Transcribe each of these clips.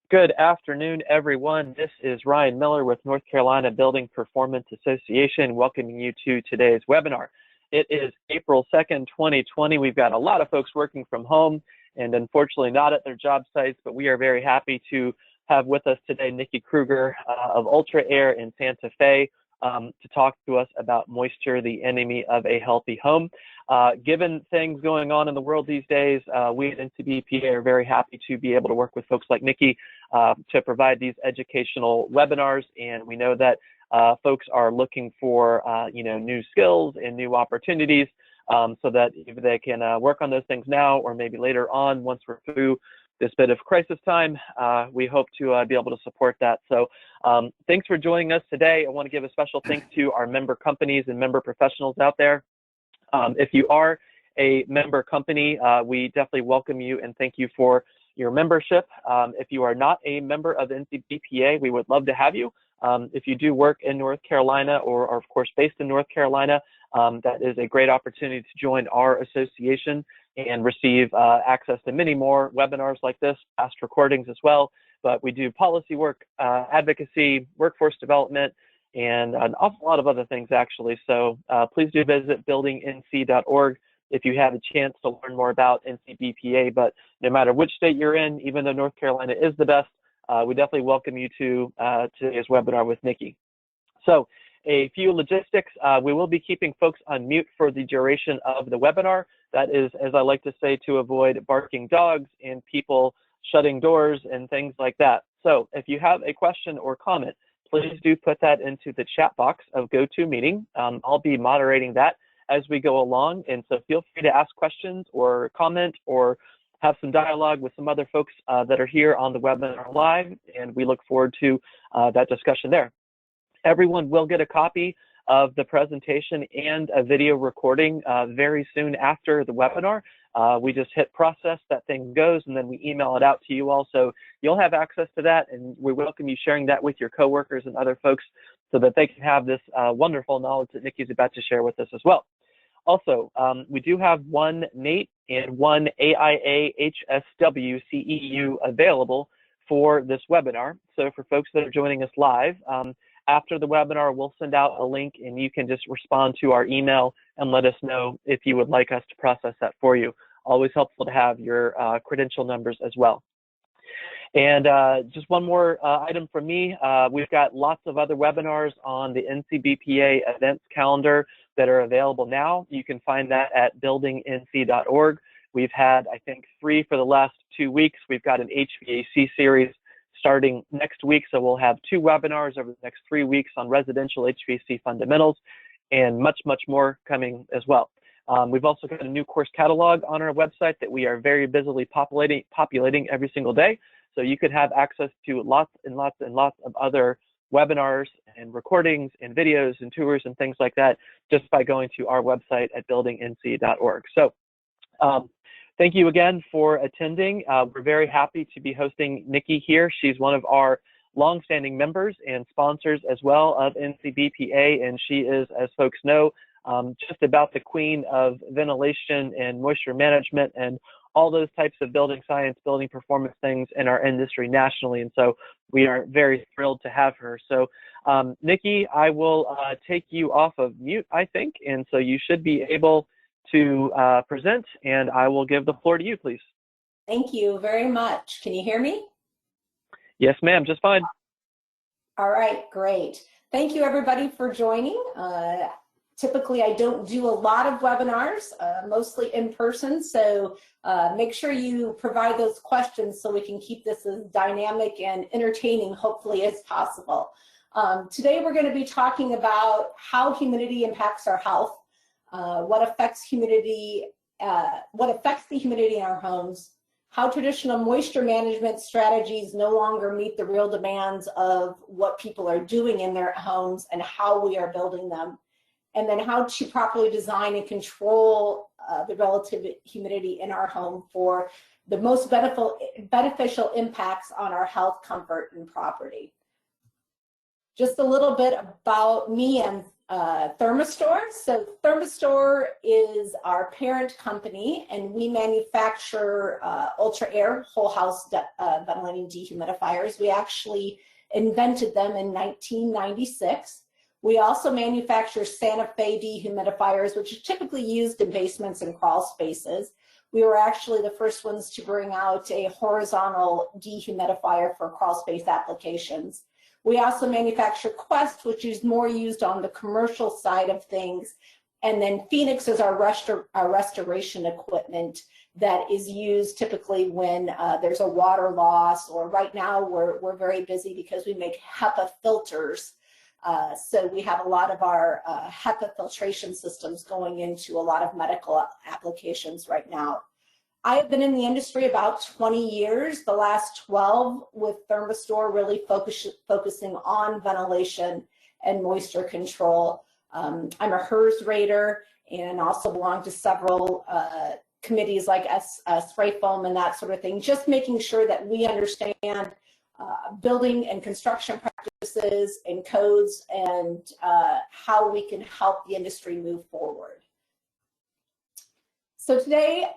Good afternoon, everyone. This is Ryan Miller with North Carolina Building Performance Association, welcoming you to today's webinar. It is April 2nd, 2020. We've got a lot of folks working from home and unfortunately not at their job sites, but we are very happy to have with us today Nikki Kruger of Aire in Santa Fe to talk to us about moisture, the enemy of a healthy home. Given things going on in the world these days, we at NCBPA are very happy to be able to work with folks like Nikki to provide these educational webinars, and we know that folks are looking for new skills and new opportunities so that if they can work on those things now or maybe later on once we're through this bit of crisis time, we hope to be able to support that. So thanks for joining us today. I want to give a special thanks to our member companies and member professionals out there. If you are a member company, we definitely welcome you and thank you for your membership. If you are not a member of NCBPA, we would love to have you. If you do work in North Carolina or are of course based in North Carolina, that is a great opportunity to join our association and receive access to many more webinars like this, past recordings as well. But we do policy work, advocacy, workforce development, and an awful lot of other things actually. So please do visit buildingnc.org if you have a chance to learn more about NCBPA. But no matter which state you're in, even though North Carolina is the best, we definitely welcome you to today's webinar with Nikki. So a few logistics. We will be keeping folks on mute for the duration of the webinar. That is, as I like to say, to avoid barking dogs and people shutting doors and things like that. So if you have a question or comment, please do put that into the chat box of GoToMeeting. I'll be moderating that as we go along, and so feel free to ask questions or comment or have some dialogue with some other folks that are here on the webinar live, and we look forward to that discussion there. Everyone will get a copy of the presentation and a video recording very soon after the webinar. We just hit process, that thing goes, and then we email it out to you all. So you'll have access to that, and we welcome you sharing that with your coworkers and other folks so that they can have this wonderful knowledge that Nikki's about to share with us as well. Also, we do have one NATE and one AIA HSW CEU available for this webinar. So for folks that are joining us live, after the webinar, we'll send out a link and you can just respond to our email and let us know if you would like us to process that for you. Always helpful to have your credential numbers as well. And just one more item from me. We've got lots of other webinars on the NCBPA events calendar that are available now. You can find that at buildingnc.org. We've had, I think, 3 for the last 2 weeks. We've got an HVAC series starting next week, so we'll have 2 webinars over the next 3 weeks on residential HVAC fundamentals and much, much more coming as well. We've also got a new course catalog on our website that we are very busily populating every single day. So you could have access to lots and lots and lots of other webinars and recordings and videos and tours and things like that just by going to our website at buildingnc.org. So thank you again for attending. We're very happy to be hosting Nikki here. She's one of our longstanding members and sponsors as well of NCBPA, and she is, as folks know, just about the queen of ventilation and moisture management and all those types of building science, building performance things in our industry nationally. And so we are very thrilled to have her. So Nikki, I will take you off of mute, I think. And so you should be able to present, and I will give the floor to you, please. Thank you very much. Can you hear me? Yes, ma'am, just fine. All right, great. Thank you everybody for joining. Typically, I don't do a lot of webinars, mostly in person, so make sure you provide those questions so we can keep this as dynamic and entertaining, hopefully, as possible. Today, we're going to be talking about how humidity impacts our health, what affects the humidity in our homes, how traditional moisture management strategies no longer meet the real demands of what people are doing in their homes and how we are building them, and then how to properly design and control the relative humidity in our home for the most beneficial impacts on our health, comfort, and property. Just a little bit about me and Therma-Store. So Therma-Store is our parent company, and we manufacture Ultra Aire whole house ventilating dehumidifiers. We actually invented them in 1996. We also manufacture Santa Fe dehumidifiers, which are typically used in basements and crawl spaces. We were actually the first ones to bring out a horizontal dehumidifier for crawl space applications. We also manufacture Quest, which is more used on the commercial side of things. And then Phoenix is our restoration equipment that is used typically when there's a water loss, or right now we're very busy because we make HEPA filters. So we have a lot of our HEPA filtration systems going into a lot of medical applications right now. I have been in the industry about 20 years, the last 12 with Therma-Store, really focusing on ventilation and moisture control. I'm a HERS rater and also belong to several committees like spray foam and that sort of thing, just making sure that we understand building and construction practices and codes and how we can help the industry move forward. So today,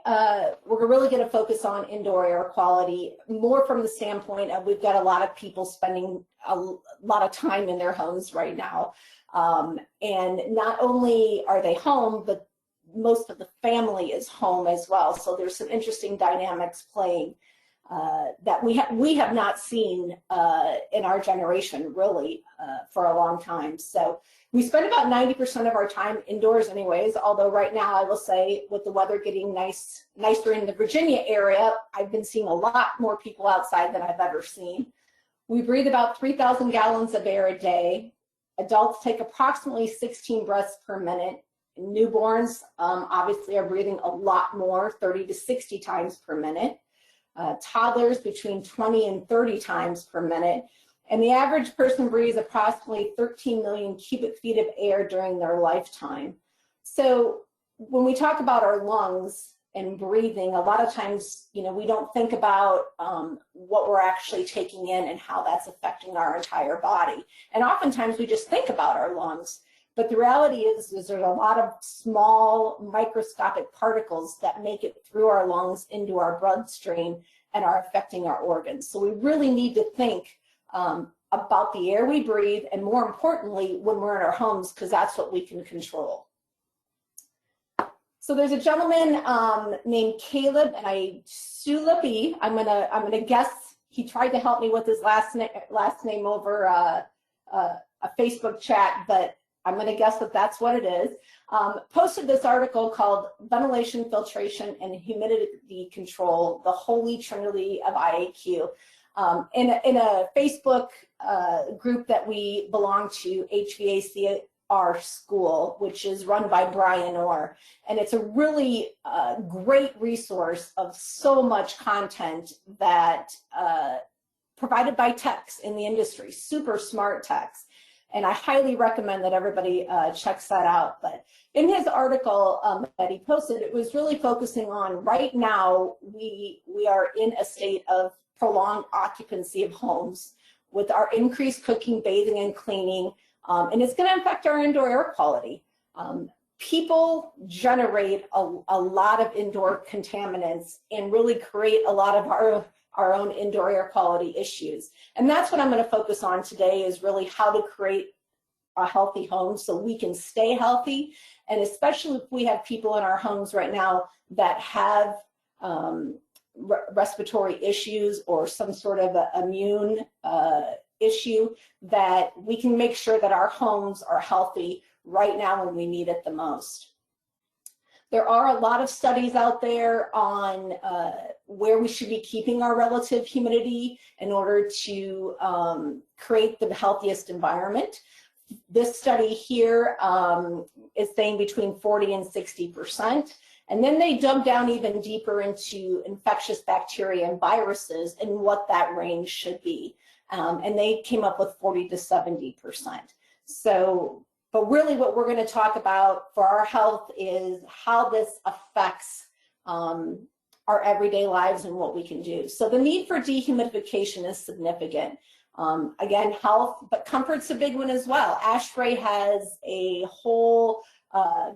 we're really going to focus on indoor air quality, more from the standpoint of we've got a lot of people spending a lot of time in their homes right now. And not only are they home, but most of the family is home as well. So there's some interesting dynamics playing that we have not seen in our generation really for a long time. So we spend about 90% of our time indoors anyways, although right now I will say with the weather getting nicer in the Virginia area, I've been seeing a lot more people outside than I've ever seen. We breathe about 3,000 gallons of air a day. Adults take approximately 16 breaths per minute. Newborns obviously are breathing a lot more, 30 to 60 times per minute. Toddlers between 20 and 30 times per minute. And the average person breathes approximately 13 million cubic feet of air during their lifetime. So when we talk about our lungs and breathing, a lot of times, you know, we don't think about what we're actually taking in and how that's affecting our entire body. And oftentimes we just think about our lungs. But the reality is there's a lot of small microscopic particles that make it through our lungs into our bloodstream and are affecting our organs. So we really need to think about the air we breathe, and more importantly, when we're in our homes, because that's what we can control. So there's a gentleman named Caleb, and I'm gonna guess he tried to help me with his last name over a Facebook chat, but I'm going to guess that that's what it is. Posted this article called Ventilation, Filtration, and Humidity Control, the Holy Trinity of IAQ, in a Facebook group that we belong to, HVAC School, which is run by Brian Orr. And it's a really great resource of so much content that provided by techs in the industry, super smart techs. And I highly recommend that everybody checks that out. But in his article that he posted, it was really focusing on right now, we are in a state of prolonged occupancy of homes with our increased cooking, bathing, and cleaning. And it's going to affect our indoor air quality. People generate a lot of indoor contaminants and really create a lot of our own indoor air quality issues. And that's what I'm going to focus on today, is really how to create a healthy home so we can stay healthy. And especially if we have people in our homes right now that have respiratory issues or some sort of immune issue, that we can make sure that our homes are healthy right now when we need it the most. There are a lot of studies out there on where we should be keeping our relative humidity in order to create the healthiest environment. This study here is saying between 40 and 60%. And then they dug down even deeper into infectious bacteria and viruses and what that range should be. And they came up with 40 to 70%. So, but really what we're going to talk about for our health is how this affects our everyday lives and what we can do. So the need for dehumidification is significant. Again, health, but comfort's a big one as well. Aire has a whole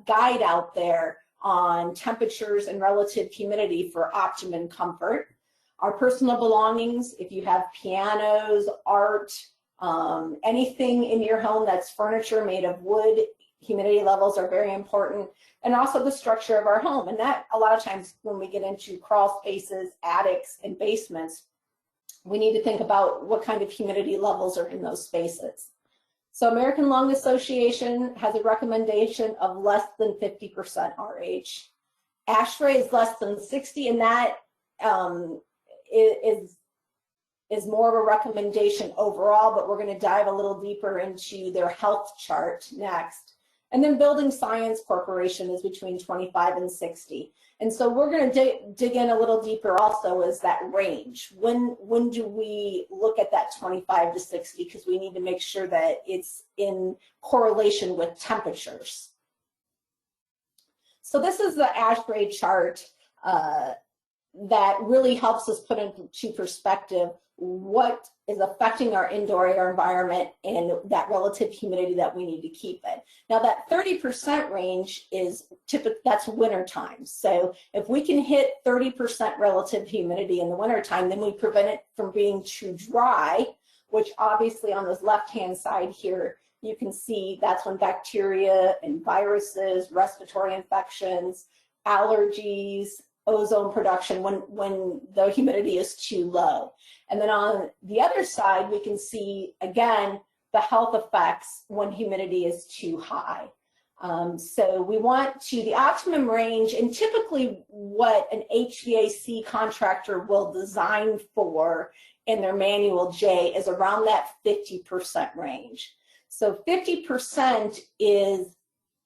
guide out there on temperatures and relative humidity for optimum comfort. Our personal belongings, if you have pianos, art, anything in your home that's furniture made of wood, humidity levels are very important. And also the structure of our home. And that, a lot of times when we get into crawl spaces, attics, and basements, we need to think about what kind of humidity levels are in those spaces. So American Lung Association has a recommendation of less than 50% RH. Aire is less than 60, and that is more of a recommendation overall, but we're going to dive a little deeper into their health chart next. And then Building Science Corporation is between 25 and 60. And so we're going to dig in a little deeper also is that range. When do we look at that 25 to 60? Because we need to make sure that it's in correlation with temperatures. So this is the Aire chart that really helps us put into perspective what is affecting our indoor air environment and that relative humidity that we need to keep it. Now that 30% range is typically, that's winter time. So if we can hit 30% relative humidity in the winter time, then we prevent it from being too dry, which obviously on this left-hand side here, you can see that's when bacteria and viruses, respiratory infections, allergies, ozone production when the humidity is too low. And then on the other side, we can see, again, the health effects when humidity is too high. So we want to, the optimum range, and typically what an HVAC contractor will design for in their manual J is around that 50% range. So 50% is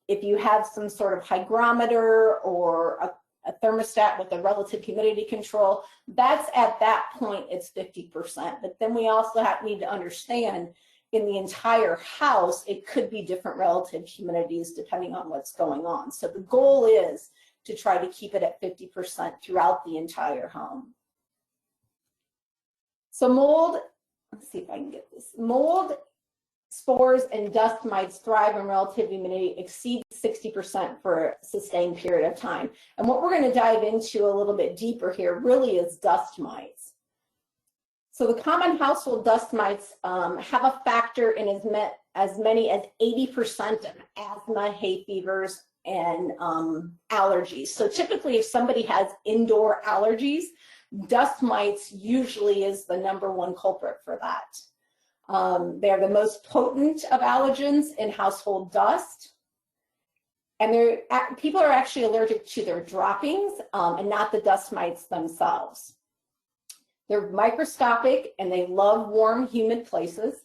if you have some sort of hygrometer or a thermostat with a relative humidity control, that's at that point it's 50%. But then we also need to understand in the entire house, it could be different relative humidities depending on what's going on. So the goal is to try to keep it at 50% throughout the entire home. So mold, let's see if I can get this. Mold, spores, and dust mites thrive in relative humidity exceed 60% for a sustained period of time. And what we're going to dive into a little bit deeper here really is dust mites. So the common household dust mites have a factor in as many as 80% of asthma, hay fevers, and allergies. So typically if somebody has indoor allergies, dust mites usually is the #1 culprit for that. They're the most potent of allergens in household dust. And people are actually allergic to their droppings and not the dust mites themselves. They're microscopic and they love warm, humid places.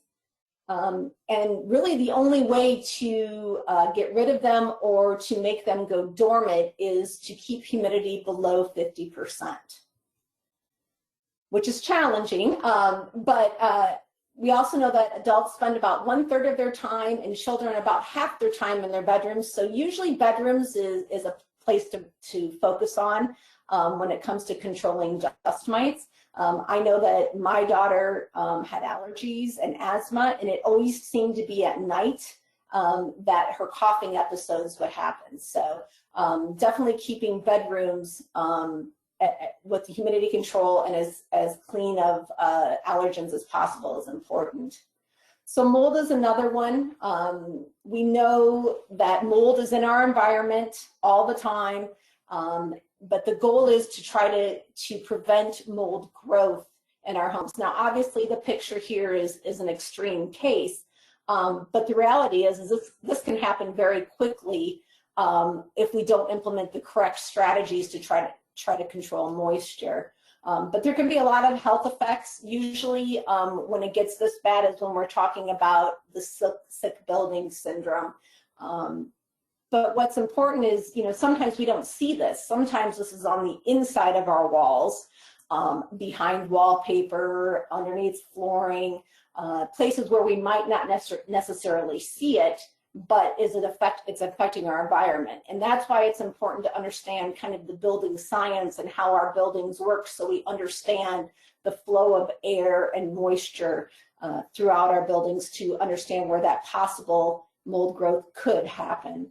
And really the only way to get rid of them or to make them go dormant is to keep humidity below 50%, which is challenging, but we also know that adults spend about 1/3 of their time and children about half their time in their bedrooms. So usually bedrooms is a place to focus on when it comes to controlling dust mites. I know that my daughter had allergies and asthma, and it always seemed to be at night that her coughing episodes would happen. So definitely keeping bedrooms with the humidity control and as clean of allergens as possible is important. So mold is another one. We know that mold is in our environment all the time, but the goal is to try to prevent mold growth in our homes. Now, obviously the picture here is an extreme case, but the reality is this can happen very quickly if we don't implement the correct strategies to try to control moisture. But there can be a lot of health effects. Usually when it gets this bad is when we're talking about the sick building syndrome. But what's important is, sometimes we don't see this. Sometimes this is on the inside of our walls, behind wallpaper, underneath flooring, places where we might not necessarily see it, but it's affecting our environment. And that's why it's important to understand kind of the building science and how our buildings work so we understand the flow of air and moisture throughout our buildings to understand where that possible mold growth could happen.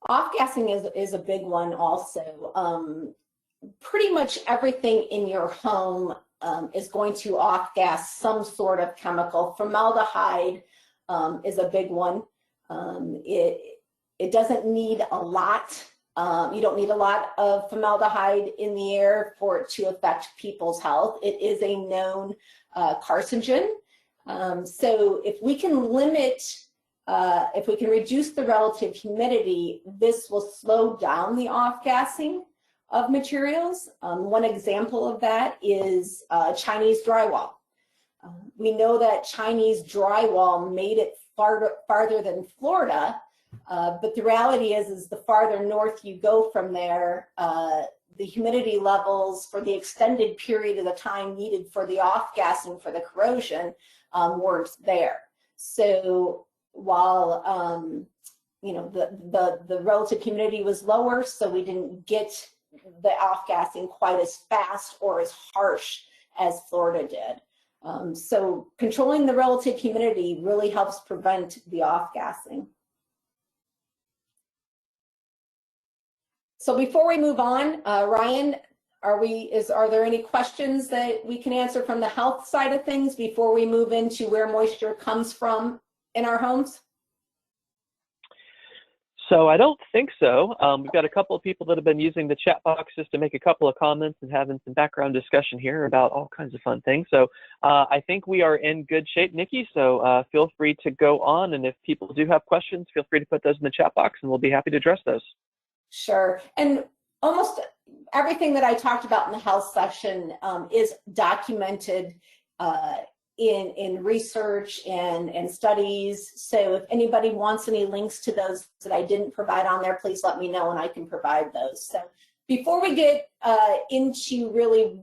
Off-gassing is a big one also. Pretty much everything in your home is going to off-gas some sort of chemical. Formaldehyde is a big one. It doesn't need a lot. You don't need a lot of formaldehyde in the air for it to affect people's health. It is a known carcinogen. So if we can limit, if we can reduce the relative humidity, this will slow down the off-gassing of materials. One example of that is Chinese drywall. We know that Chinese drywall made it farther than Florida, but the reality is the farther north you go from there, the humidity levels for the extended period of the time needed for the off-gassing for the corrosion weren't there. So while you know, the relative humidity was lower, so we didn't get the off-gassing quite as fast or as harsh as Florida did. So controlling the relative humidity really helps prevent the off-gassing. So before we move on, Ryan, are there any questions that we can answer from the health side of things before we move into where moisture comes from in our homes? So I don't think so. We've got a couple of people that have been using the chat boxes to make a couple of comments and having some background discussion here about all kinds of fun things. So I think we are in good shape, Nikki. So feel free to go on. And if people do have questions, feel free to put those in the chat box and we'll be happy to address those. Sure. And almost everything that I talked about in the health section is documented in research and studies. So if anybody wants any links to those that I didn't provide on there, please let me know and I can provide those. So before we get into really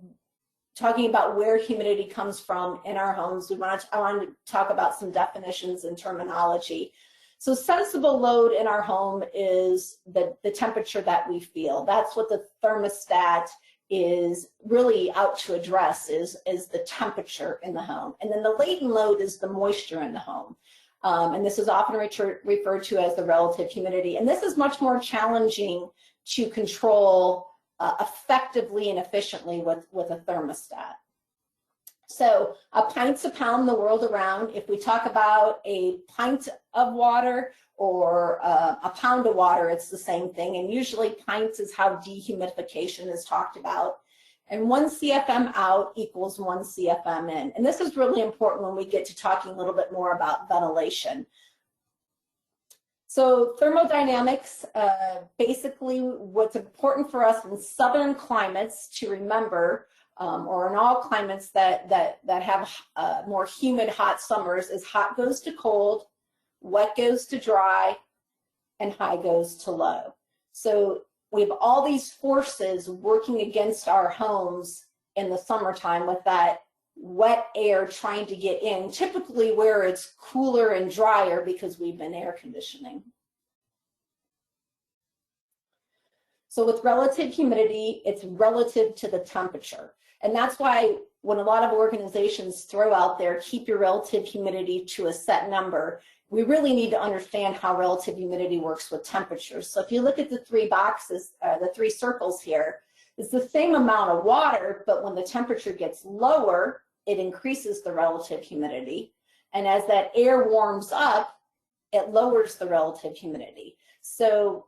talking about where humidity comes from in our homes, I want to talk about some definitions and terminology. So sensible load in our home is the temperature that we feel. That's what the thermostat is really out to address, is the temperature in the home. And then the latent load is the moisture in the home. And this is often referred to as the relative humidity. And this is much more challenging to control effectively and efficiently with a thermostat. So a pint's a pound the world around. If we talk about a pint of water or a pound of water, it's the same thing. And usually pints is how dehumidification is talked about. And 1 CFM out equals 1 CFM in. And this is really important when we get to talking a little bit more about ventilation. So thermodynamics, basically what's important for us in southern climates to remember, or in all climates that have more humid, hot summers, is hot goes to cold, wet goes to dry, and high goes to low. So we have all these forces working against our homes in the summertime with that wet air trying to get in, typically where it's cooler and drier because we've been air conditioning. So with relative humidity, it's relative to the temperature. And that's why when a lot of organizations throw out there, keep your relative humidity to a set number, we really need to understand how relative humidity works with temperatures. So if you look at the 3 boxes, the 3 circles here, it's the same amount of water, but when the temperature gets lower, it increases the relative humidity. And as that air warms up, it lowers the relative humidity. So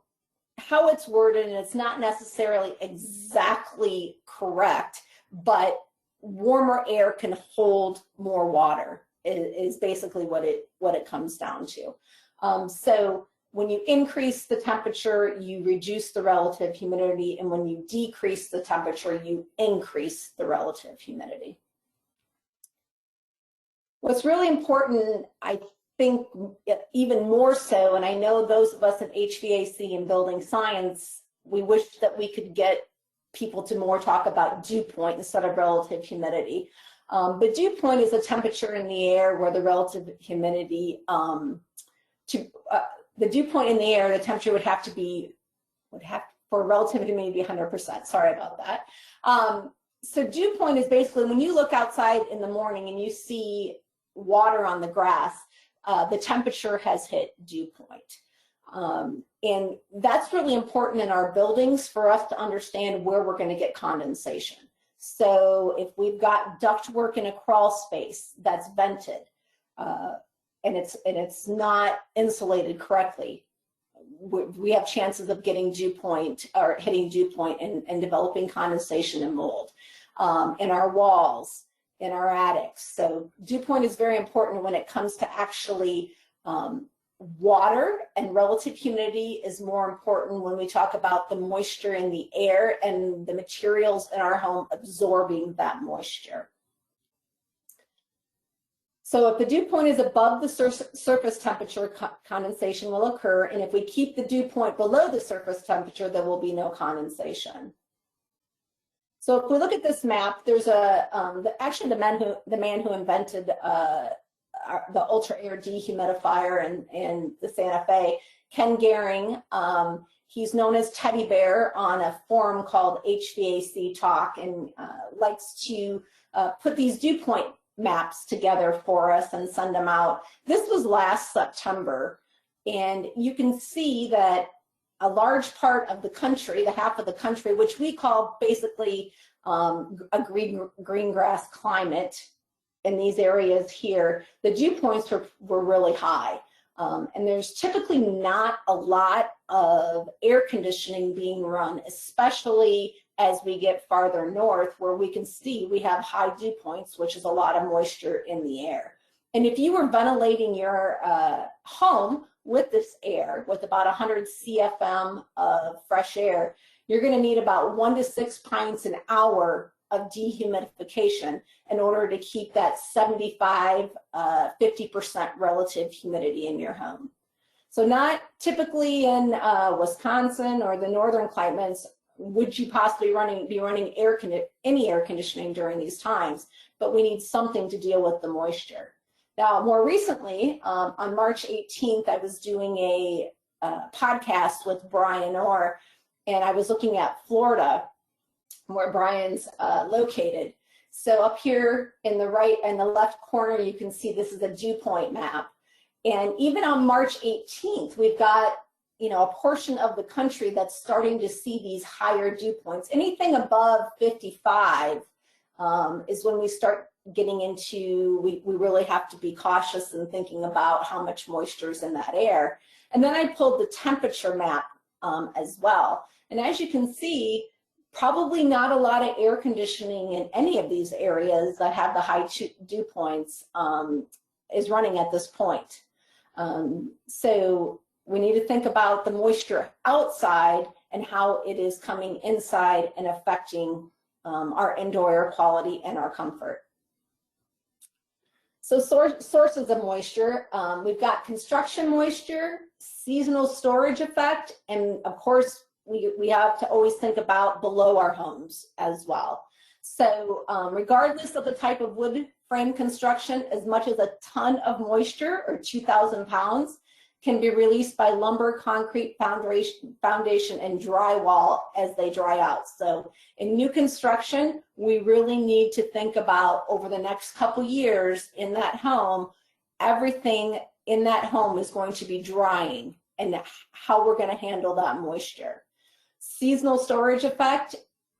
how it's worded, and it's not necessarily exactly correct, but warmer air can hold more water is basically what it comes down to. So when you increase the temperature, you reduce the relative humidity, and when you decrease the temperature, you increase the relative humidity. What's really important, I think even more so, and I know those of us in HVAC and building science, we wish that we could get people to more talk about dew point instead of relative humidity. But dew point is a temperature in the air where the relative humidity, the dew point in the air, the temperature would have for relative humidity to be 100%. Sorry about that. So dew point is basically when you look outside in the morning and you see water on the grass, the temperature has hit dew point. And that's really important in our buildings for us to understand where we're going to get condensation. So if we've got ductwork in a crawl space that's vented and it's not insulated correctly, we have chances of getting dew point or hitting dew point and developing condensation and mold in our walls, in our attics. So dew point is very important when it comes to actually water, and relative humidity is more important when we talk about the moisture in the air and the materials in our home absorbing that moisture. So if the dew point is above the surface temperature, condensation will occur, and if we keep the dew point below the surface temperature, there will be no condensation. So if we look at this map, there's actually the man who invented the Ultra Aire dehumidifier and the Santa Fe, Ken Gehring. He's known as Teddy Bear on a forum called HVAC Talk, and likes to put these dew point maps together for us and send them out. This was last September, and you can see that a large part of the country, the half of the country, which we call basically a green grass climate, in these areas here, the dew points were really high. And there's typically not a lot of air conditioning being run, especially as we get farther north, where we can see we have high dew points, which is a lot of moisture in the air. And if you were ventilating your home with this air, with about 100 CFM of fresh air, you're going to need about 1 to 6 pints an hour of dehumidification in order to keep that 75, 50% relative humidity in your home. So not typically in Wisconsin or the northern climates would you possibly be running any air conditioning during these times, but we need something to deal with the moisture. Now, more recently, on March 18th, I was doing a podcast with Brian Orr, and I was looking at Florida, where Brian's located. So up here in the right and the left corner, you can see this is a dew point map. And even on March 18th, we've got, you know, a portion of the country that's starting to see these higher dew points. Anything above 55 is when we start getting into, we really have to be cautious and thinking about how much moisture is in that air. And then I pulled the temperature map as well. And as you can see, probably not a lot of air conditioning in any of these areas that have the high dew points is running at this point. So we need to think about the moisture outside and how it is coming inside and affecting our indoor air quality and our comfort. So sources of moisture, we've got construction moisture, seasonal storage effect, and of course, we have to always think about below our homes as well. So regardless of the type of wood frame construction, as much as a ton of moisture, or 2,000 pounds, can be released by lumber, concrete, foundation, and drywall as they dry out. So in new construction, we really need to think about, over the next couple years in that home, everything in that home is going to be drying, and how we're going to handle that moisture. Seasonal storage effect,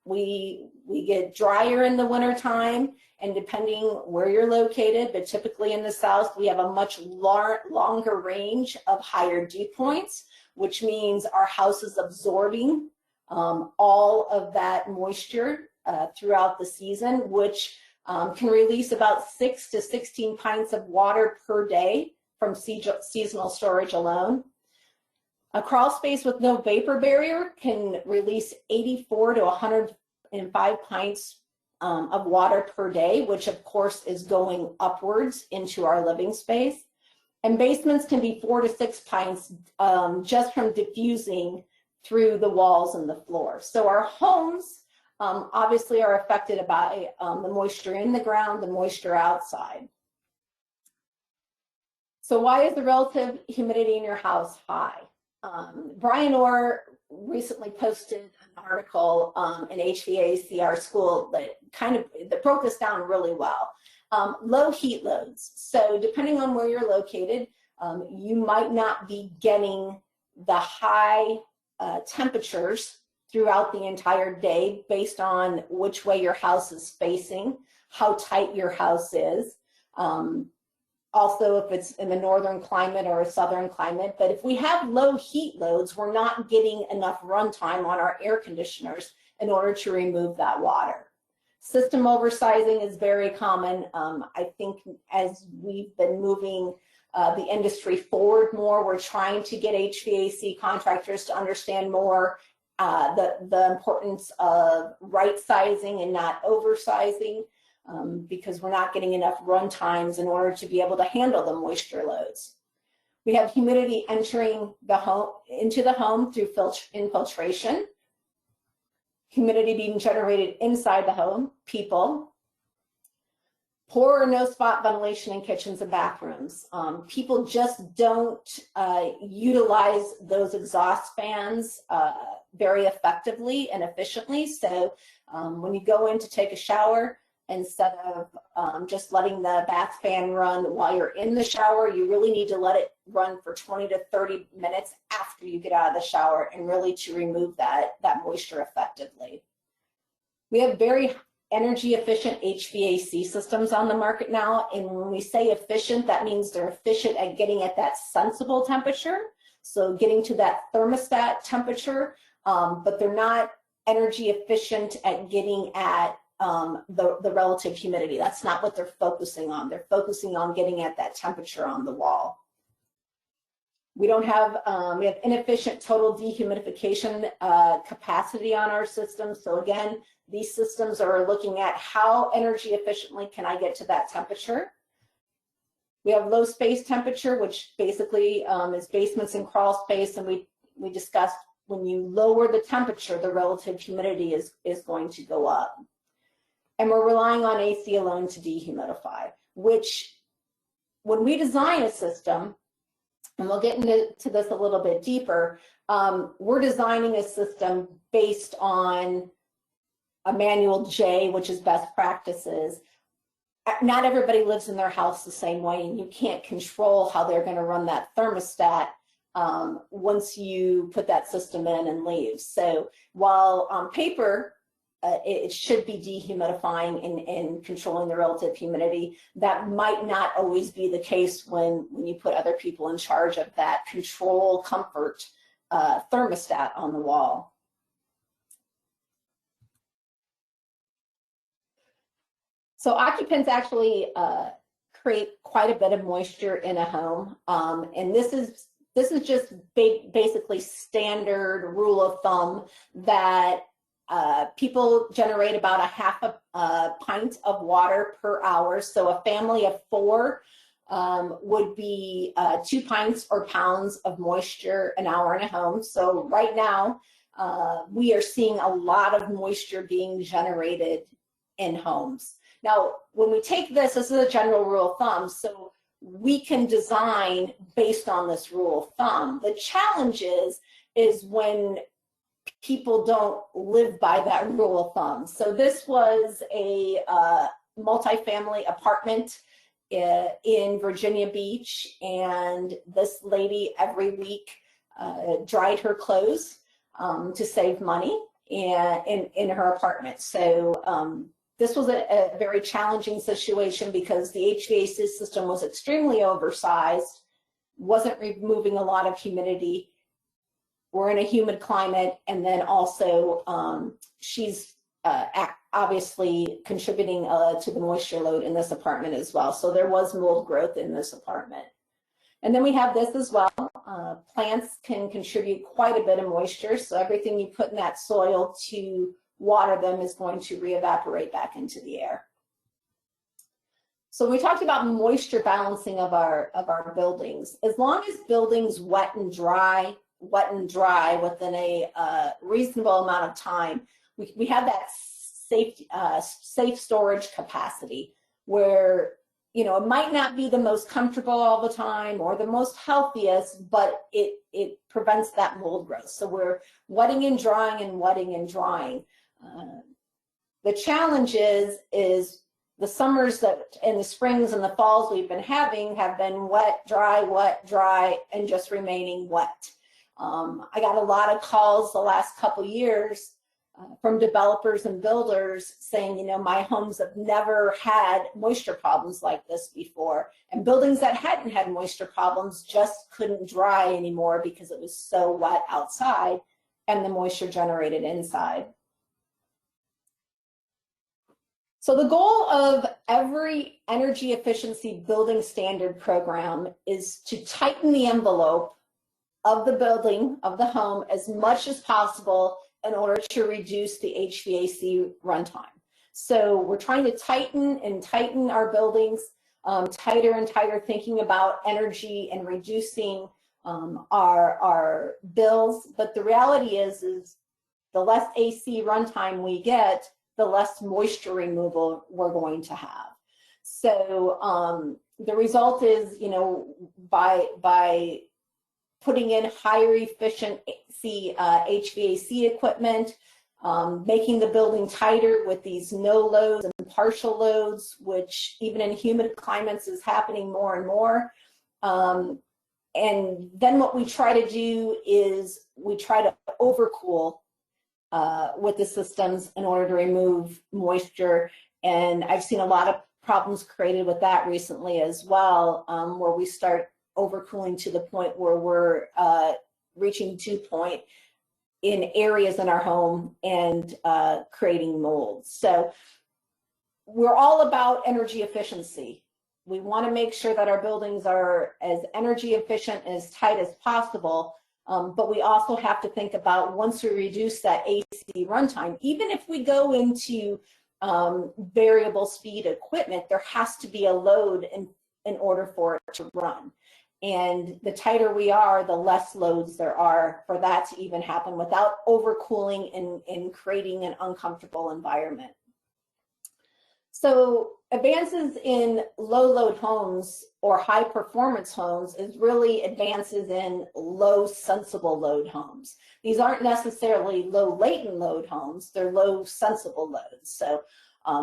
we get drier in the wintertime, and depending where you're located, but typically in the south, we have a much longer range of higher dew points, which means our house is absorbing all of that moisture throughout the season, which can release about 6 to 16 pints of water per day from seasonal storage alone. A crawl space with no vapor barrier can release 84 to 105 pints of water per day, which of course is going upwards into our living space. And basements can be 4 to 6 pints just from diffusing through the walls and the floor. So our homes obviously are affected by the moisture in the ground, the moisture outside. So why is the relative humidity in your house high? Brian Orr recently posted an article in HVAC, our school, that broke this down really well. Low heat loads. So depending on where you're located, you might not be getting the high temperatures throughout the entire day based on which way your house is facing, how tight your house is. Also, if it's in the northern climate or a southern climate. But if we have low heat loads, we're not getting enough runtime on our air conditioners in order to remove that water. System oversizing is very common. I think as we've been moving the industry forward more, we're trying to get HVAC contractors to understand more the importance of right sizing and not oversizing. Because we're not getting enough run times in order to be able to handle the moisture loads. We have humidity entering into the home through infiltration, humidity being generated inside the home, people, poor or no spot ventilation in kitchens and bathrooms. People just don't utilize those exhaust fans very effectively and efficiently. So when you go in to take a shower, instead of just letting the bath fan run while you're in the shower, you really need to let it run for 20 to 30 minutes after you get out of the shower, and really to remove that moisture effectively. We have very energy efficient HVAC systems on the market now, and when we say efficient, that means they're efficient at getting at that sensible temperature, so getting to that thermostat temperature, but they're not energy efficient at getting at the relative humidity. That's not what they're focusing on. They're focusing on getting at that temperature on the wall. We don't have, we have inefficient total dehumidification capacity on our systems. So again, these systems are looking at how energy efficiently can I get to that temperature. We have low space temperature, which basically is basements and crawl space, and we discussed when you lower the temperature, the relative humidity is going to go up. And we're relying on AC alone to dehumidify, which when we design a system, and we'll get into this a little bit deeper, we're designing a system based on a manual J, which is best practices. Not everybody lives in their house the same way, and you can't control how they're going to run that thermostat once you put that system in and leave. So while on paper, it should be dehumidifying and controlling the relative humidity, that might not always be the case when you put other people in charge of that control comfort thermostat on the wall. So occupants actually create quite a bit of moisture in a home, and this is just basically standard rule of thumb that people generate about a pint of water per hour. So a family of 4 would be 2 pints or pounds of moisture an hour in a home. So right now, we are seeing a lot of moisture being generated in homes. Now, when we take this is a general rule of thumb, so we can design based on this rule of thumb. The challenge is when people don't live by that rule of thumb. So this was a multifamily apartment in Virginia Beach, and this lady every week dried her clothes to save money in her apartment. So this was a very challenging situation because the HVAC system was extremely oversized, wasn't removing a lot of humidity. We're in a humid climate, and then also she's obviously contributing to the moisture load in this apartment as well. So there was mold growth in this apartment. And then we have this as well. Plants can contribute quite a bit of moisture, so everything you put in that soil to water them is going to re-evaporate back into the air. So we talked about moisture balancing of our buildings. As long as buildings wet and dry within a reasonable amount of time, we have that safe storage capacity where you know, it might not be the most comfortable all the time or the most healthiest, but it prevents that mold growth. So we're wetting and drying and wetting and drying. The challenge is the summers that and the springs and the falls we've been having have been wet, dry, and just remaining wet. I got a lot of calls the last couple years from developers and builders saying, you know, my homes have never had moisture problems like this before. And buildings that hadn't had moisture problems just couldn't dry anymore because it was so wet outside and the moisture generated inside. So the goal of every energy efficiency building standard program is to tighten the envelope of the building, of the home, as much as possible in order to reduce the HVAC runtime. So we're trying to tighten our buildings, tighter and tighter, thinking about energy and reducing our bills. But the reality is the less AC runtime we get, the less moisture removal we're going to have. So the result is, you know, by putting in higher efficiency HVAC equipment, making the building tighter with these no loads and partial loads, which even in humid climates is happening more and more. And then what we try to do is we try to overcool with the systems in order to remove moisture. And I've seen a lot of problems created with that recently as well, where we start overcooling to the point where we're reaching dew point in areas in our home and creating mold. So we're all about energy efficiency. We want to make sure that our buildings are as energy efficient and as tight as possible, but we also have to think about once we reduce that AC runtime, even if we go into variable speed equipment, there has to be a load in order for it to run. And the tighter we are, the less loads there are for that to even happen without overcooling and creating an uncomfortable environment. So advances in low load homes or high performance homes is really advances in low sensible load homes. These aren't necessarily low latent load homes, they're low sensible loads. So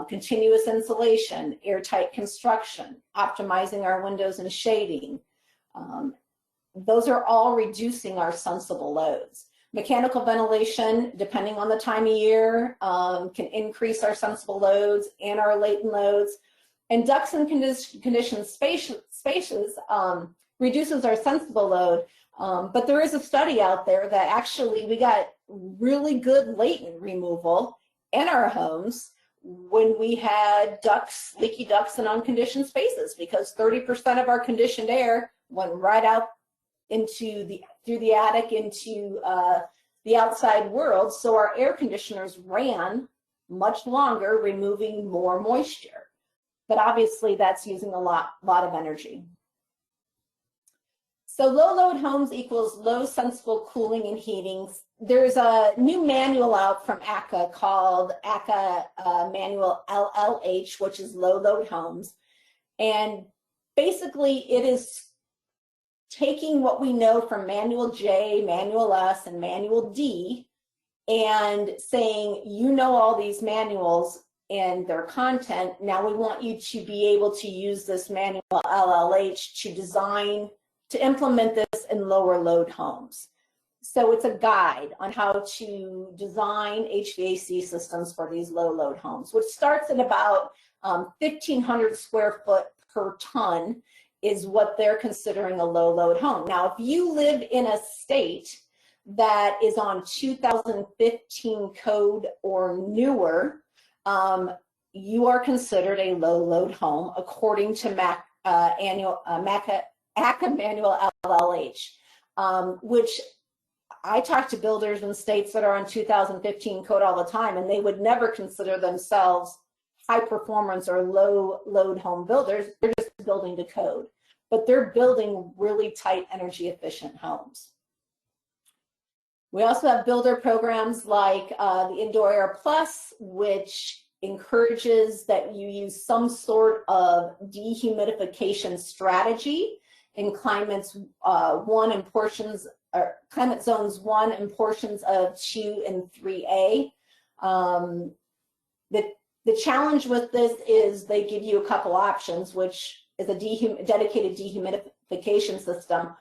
continuous insulation, airtight construction, optimizing our windows and shading. Those are all reducing our sensible loads. Mechanical ventilation, depending on the time of year, can increase our sensible loads and our latent loads. And ducts and conditioned spaces reduces our sensible load. But there is a study out there that actually we got really good latent removal in our homes when we had ducts, leaky ducts and unconditioned spaces, because 30% of our conditioned air went right out into through the attic into the outside world. So our air conditioners ran much longer, removing more moisture. But obviously that's using a lot of energy. So low load homes equals low sensible cooling and heating. There's a new manual out from ACCA called ACCA Manual LLH, which is low load homes. And basically it is taking what we know from Manual J, Manual S, and Manual D and saying, you know all these manuals and their content, now we want you to be able to use this Manual LLH to design, to implement this in lower load homes. So it's a guide on how to design HVAC systems for these low load homes, which starts at about 1,500 square foot per ton is what they're considering a low load home. Now, if you live in a state that is on 2015 code or newer, you are considered a low load home according to ACCA Manual LLH, which I talk to builders in states that are on 2015 code all the time, and they would never consider themselves high performance or low load home builders. They're just building to code, but they're building really tight energy efficient homes. We also have builder programs like the Indoor Air Plus, which encourages that you use some sort of dehumidification strategy in climates 1 and portions, or climate zones 1 and portions of 2 and 3A. The challenge with this is they give you a couple options, which is a dedicated dehumidification system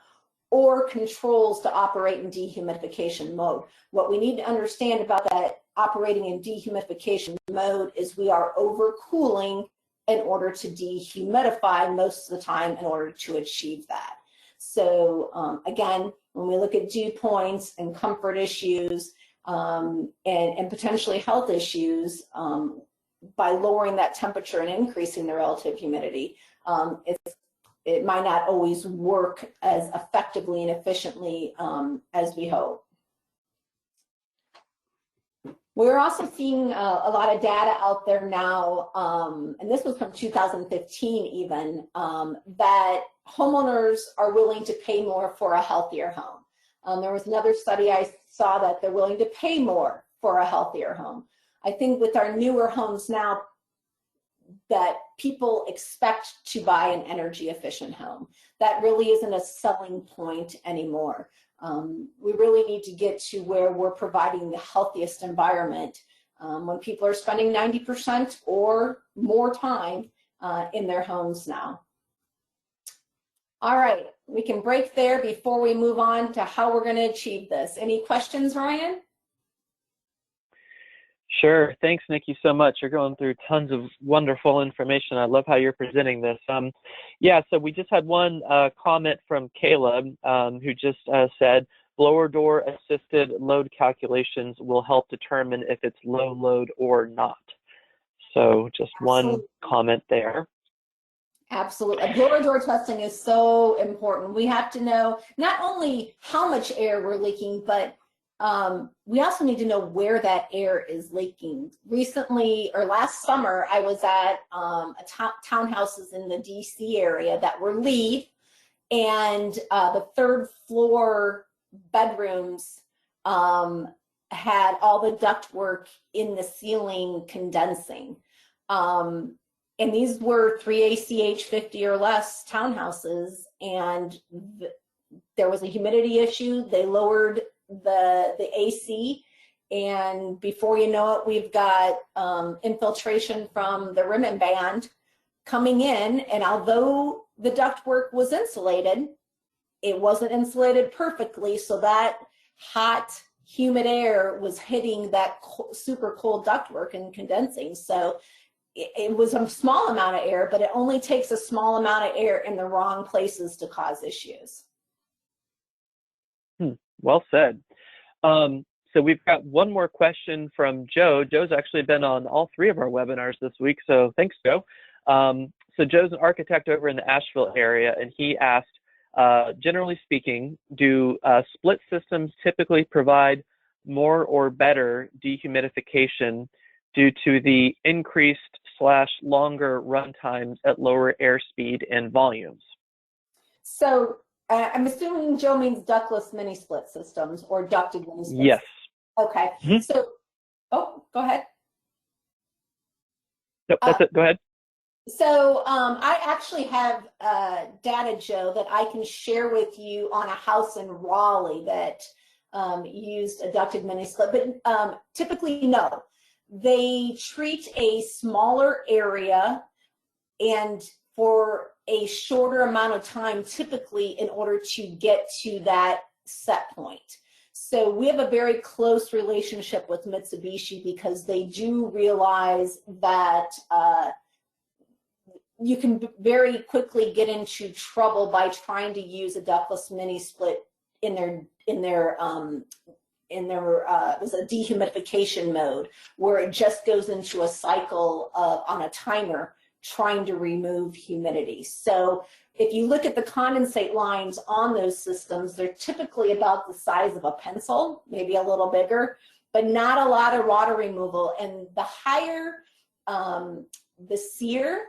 or controls to operate in dehumidification mode. What we need to understand about that operating in dehumidification mode is we are overcooling in order to dehumidify most of the time in order to achieve that. So again, when we look at dew points and comfort issues and potentially health issues, by lowering that temperature and increasing the relative humidity, it might not always work as effectively and efficiently as we hope. We're also seeing a lot of data out there now, and this was from 2015 even, that homeowners are willing to pay more for a healthier home. There was another study I saw that they're willing to pay more for a healthier home. I think with our newer homes now, that people expect to buy an energy efficient home. That really isn't a selling point anymore. We really need to get to where we're providing the healthiest environment when people are spending 90% or more time in their homes now. All right, we can break there before we move on to how we're going to achieve this. Any questions, Ryan? Sure. Thanks, Nikki, so much. You're going through tons of wonderful information. I love how you're presenting this. Yeah, so we just had one comment from Caleb who just said, blower door assisted load calculations will help determine if it's low load or not. So just one comment there. Absolutely. Blower door testing is so important. We have to know not only how much air we're leaking, but we also need to know where that air is leaking. Recently, or last summer, I was at townhouses in the DC area that were LEED, and the third floor bedrooms had all the ductwork in the ceiling condensing. And these were 3 ACH 50 or less townhouses, and there was a humidity issue. They lowered the AC, and before you know it, we've got infiltration from the ribbon band coming in, and although the ductwork was insulated, it wasn't insulated perfectly, so that hot, humid air was hitting that super cold ductwork and condensing. So it was a small amount of air, but it only takes a small amount of air in the wrong places to cause issues. Well said. So we've got one more question from Joe. Joe's actually been on all 3 of our webinars this week, so thanks, Joe. So Joe's an architect over in the Asheville area, and he asked, generally speaking, do split systems typically provide more or better dehumidification due to the increased / longer run times at lower airspeed and volumes? So I'm assuming Joe means ductless mini split systems or ducted mini split. Yes. Okay. So, oh, go ahead. Nope, that's it. Go ahead. So I actually have data, Joe, that I can share with you on a house in Raleigh that used a ducted mini split, but typically no. They treat a smaller area and for a shorter amount of time, typically in order to get to that set point. So we have a very close relationship with Mitsubishi because they do realize that you can very quickly get into trouble by trying to use a ductless mini split in their it was a dehumidification mode where it just goes into a cycle on a timer trying to remove humidity. So if you look at the condensate lines on those systems, they're typically about the size of a pencil, maybe a little bigger, but not a lot of water removal. And the higher the SEER,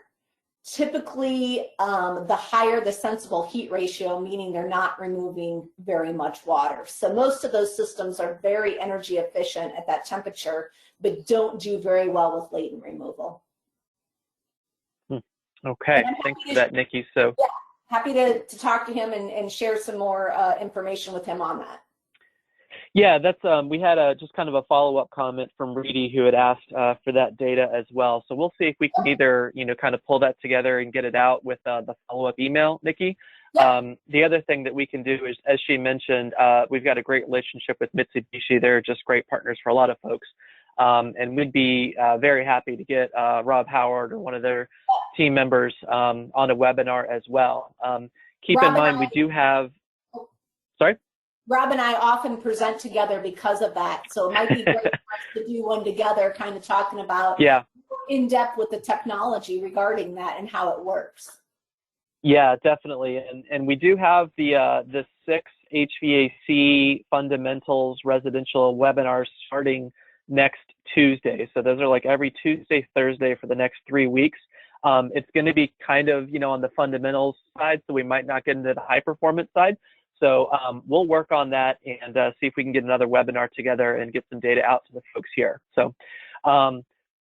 typically the higher the sensible heat ratio, meaning they're not removing very much water. So most of those systems are very energy efficient at that temperature but don't do very well with latent removal. Okay, thanks for that, Nikki. So yeah, happy to talk to him and share some more information with him on that. Yeah, that's we had just kind of a follow-up comment from Reedy who had asked for that data as well. So we'll see if we can either, kind of pull that together and get it out with the follow-up email, Nikki. Yep. The other thing that we can do is, as she mentioned, we've got a great relationship with Mitsubishi. They're just great partners for a lot of folks. And we'd be very happy to get Rob Howard or one of their team members on a webinar as well. Keep in mind, we do have, sorry? Rob and I often present together because of that. So it might be great for us to do one together, kind of talking about in depth with the technology regarding that and how it works. Yeah, definitely. And we do have the 6 HVAC fundamentals residential webinars starting next Tuesday. So those are like every Tuesday, Thursday for the next 3 weeks. It's going to be kind of, on the fundamentals side, so we might not get into the high performance side. So we'll work on that and see if we can get another webinar together and get some data out to the folks here. So,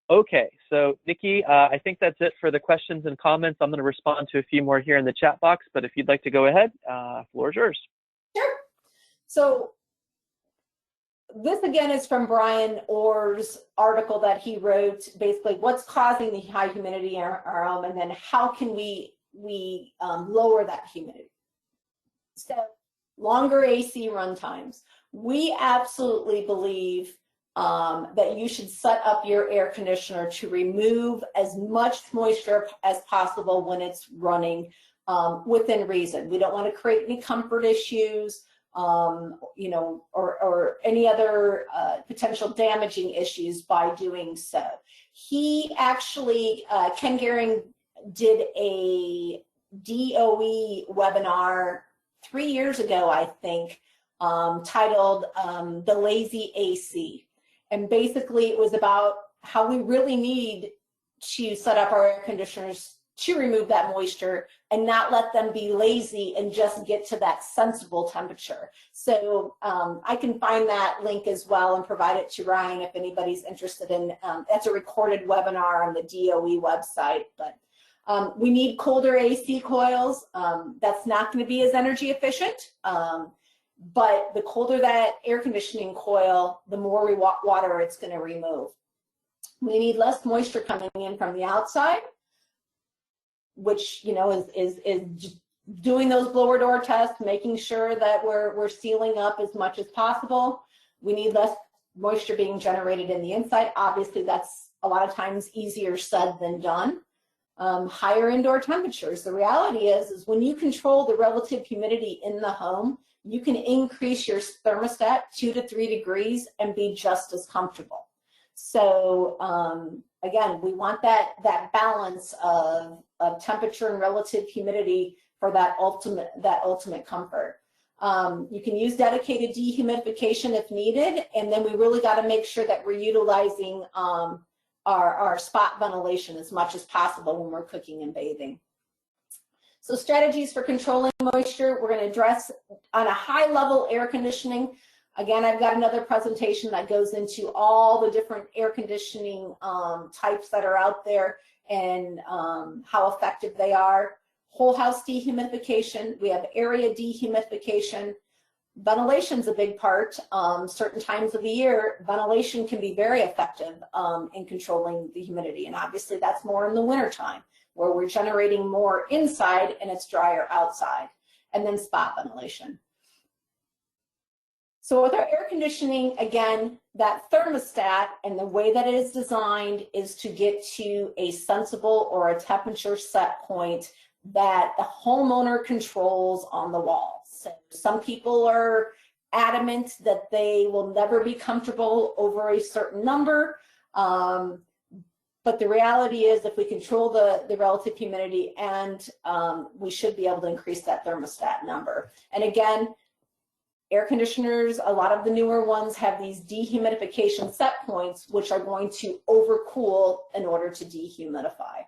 okay, so Nikki, I think that's it for the questions and comments. I'm going to respond to a few more here in the chat box, but if you'd like to go ahead, floor is yours. Sure. So this again is from Brian Orr's article that he wrote, basically what's causing the high humidity in our home, and then how can we lower that humidity. So longer AC run times. We absolutely believe that you should set up your air conditioner to remove as much moisture as possible when it's running within reason. We don't want to create any comfort issues, or any other potential damaging issues by doing so. He actually, Ken Gehring did a DOE webinar 3 years ago, I think, titled The Lazy AC. And basically it was about how we really need to set up our air conditioners to remove that moisture and not let them be lazy and just get to that sensible temperature. So I can find that link as well and provide it to Ryan if anybody's interested in, that's a recorded webinar on the DOE website. But we need colder AC coils. That's not going to be as energy efficient, but the colder that air conditioning coil, the more water it's going to remove. We need less moisture coming in from the outside, which is doing those blower door tests, making sure that we're sealing up as much as possible. We need less moisture being generated in the inside. Obviously, that's a lot of times easier said than done. Higher indoor temperatures. The reality is when you control the relative humidity in the home, you can increase your thermostat 2 to 3 degrees and be just as comfortable. So again, we want that balance of temperature and relative humidity for that ultimate comfort. You can use dedicated dehumidification if needed, and then we really got to make sure that we're utilizing our spot ventilation as much as possible when we're cooking and bathing. So strategies for controlling moisture, we're going to address on a high level air conditioning. Again, I've got another presentation that goes into all the different air conditioning types that are out there and how effective they are. Whole house dehumidification, we have area dehumidification. Ventilation's a big part. Certain times of the year, ventilation can be very effective in controlling the humidity, and obviously that's more in the wintertime where we're generating more inside and it's drier outside. And then spot ventilation. So with our air conditioning, again, that thermostat and the way that it is designed is to get to a sensible or a temperature set point that the homeowner controls on the wall. So some people are adamant that they will never be comfortable over a certain number. But the reality is if we control the relative humidity, and we should be able to increase that thermostat number. And again, air conditioners, a lot of the newer ones have these dehumidification set points, which are going to overcool in order to dehumidify.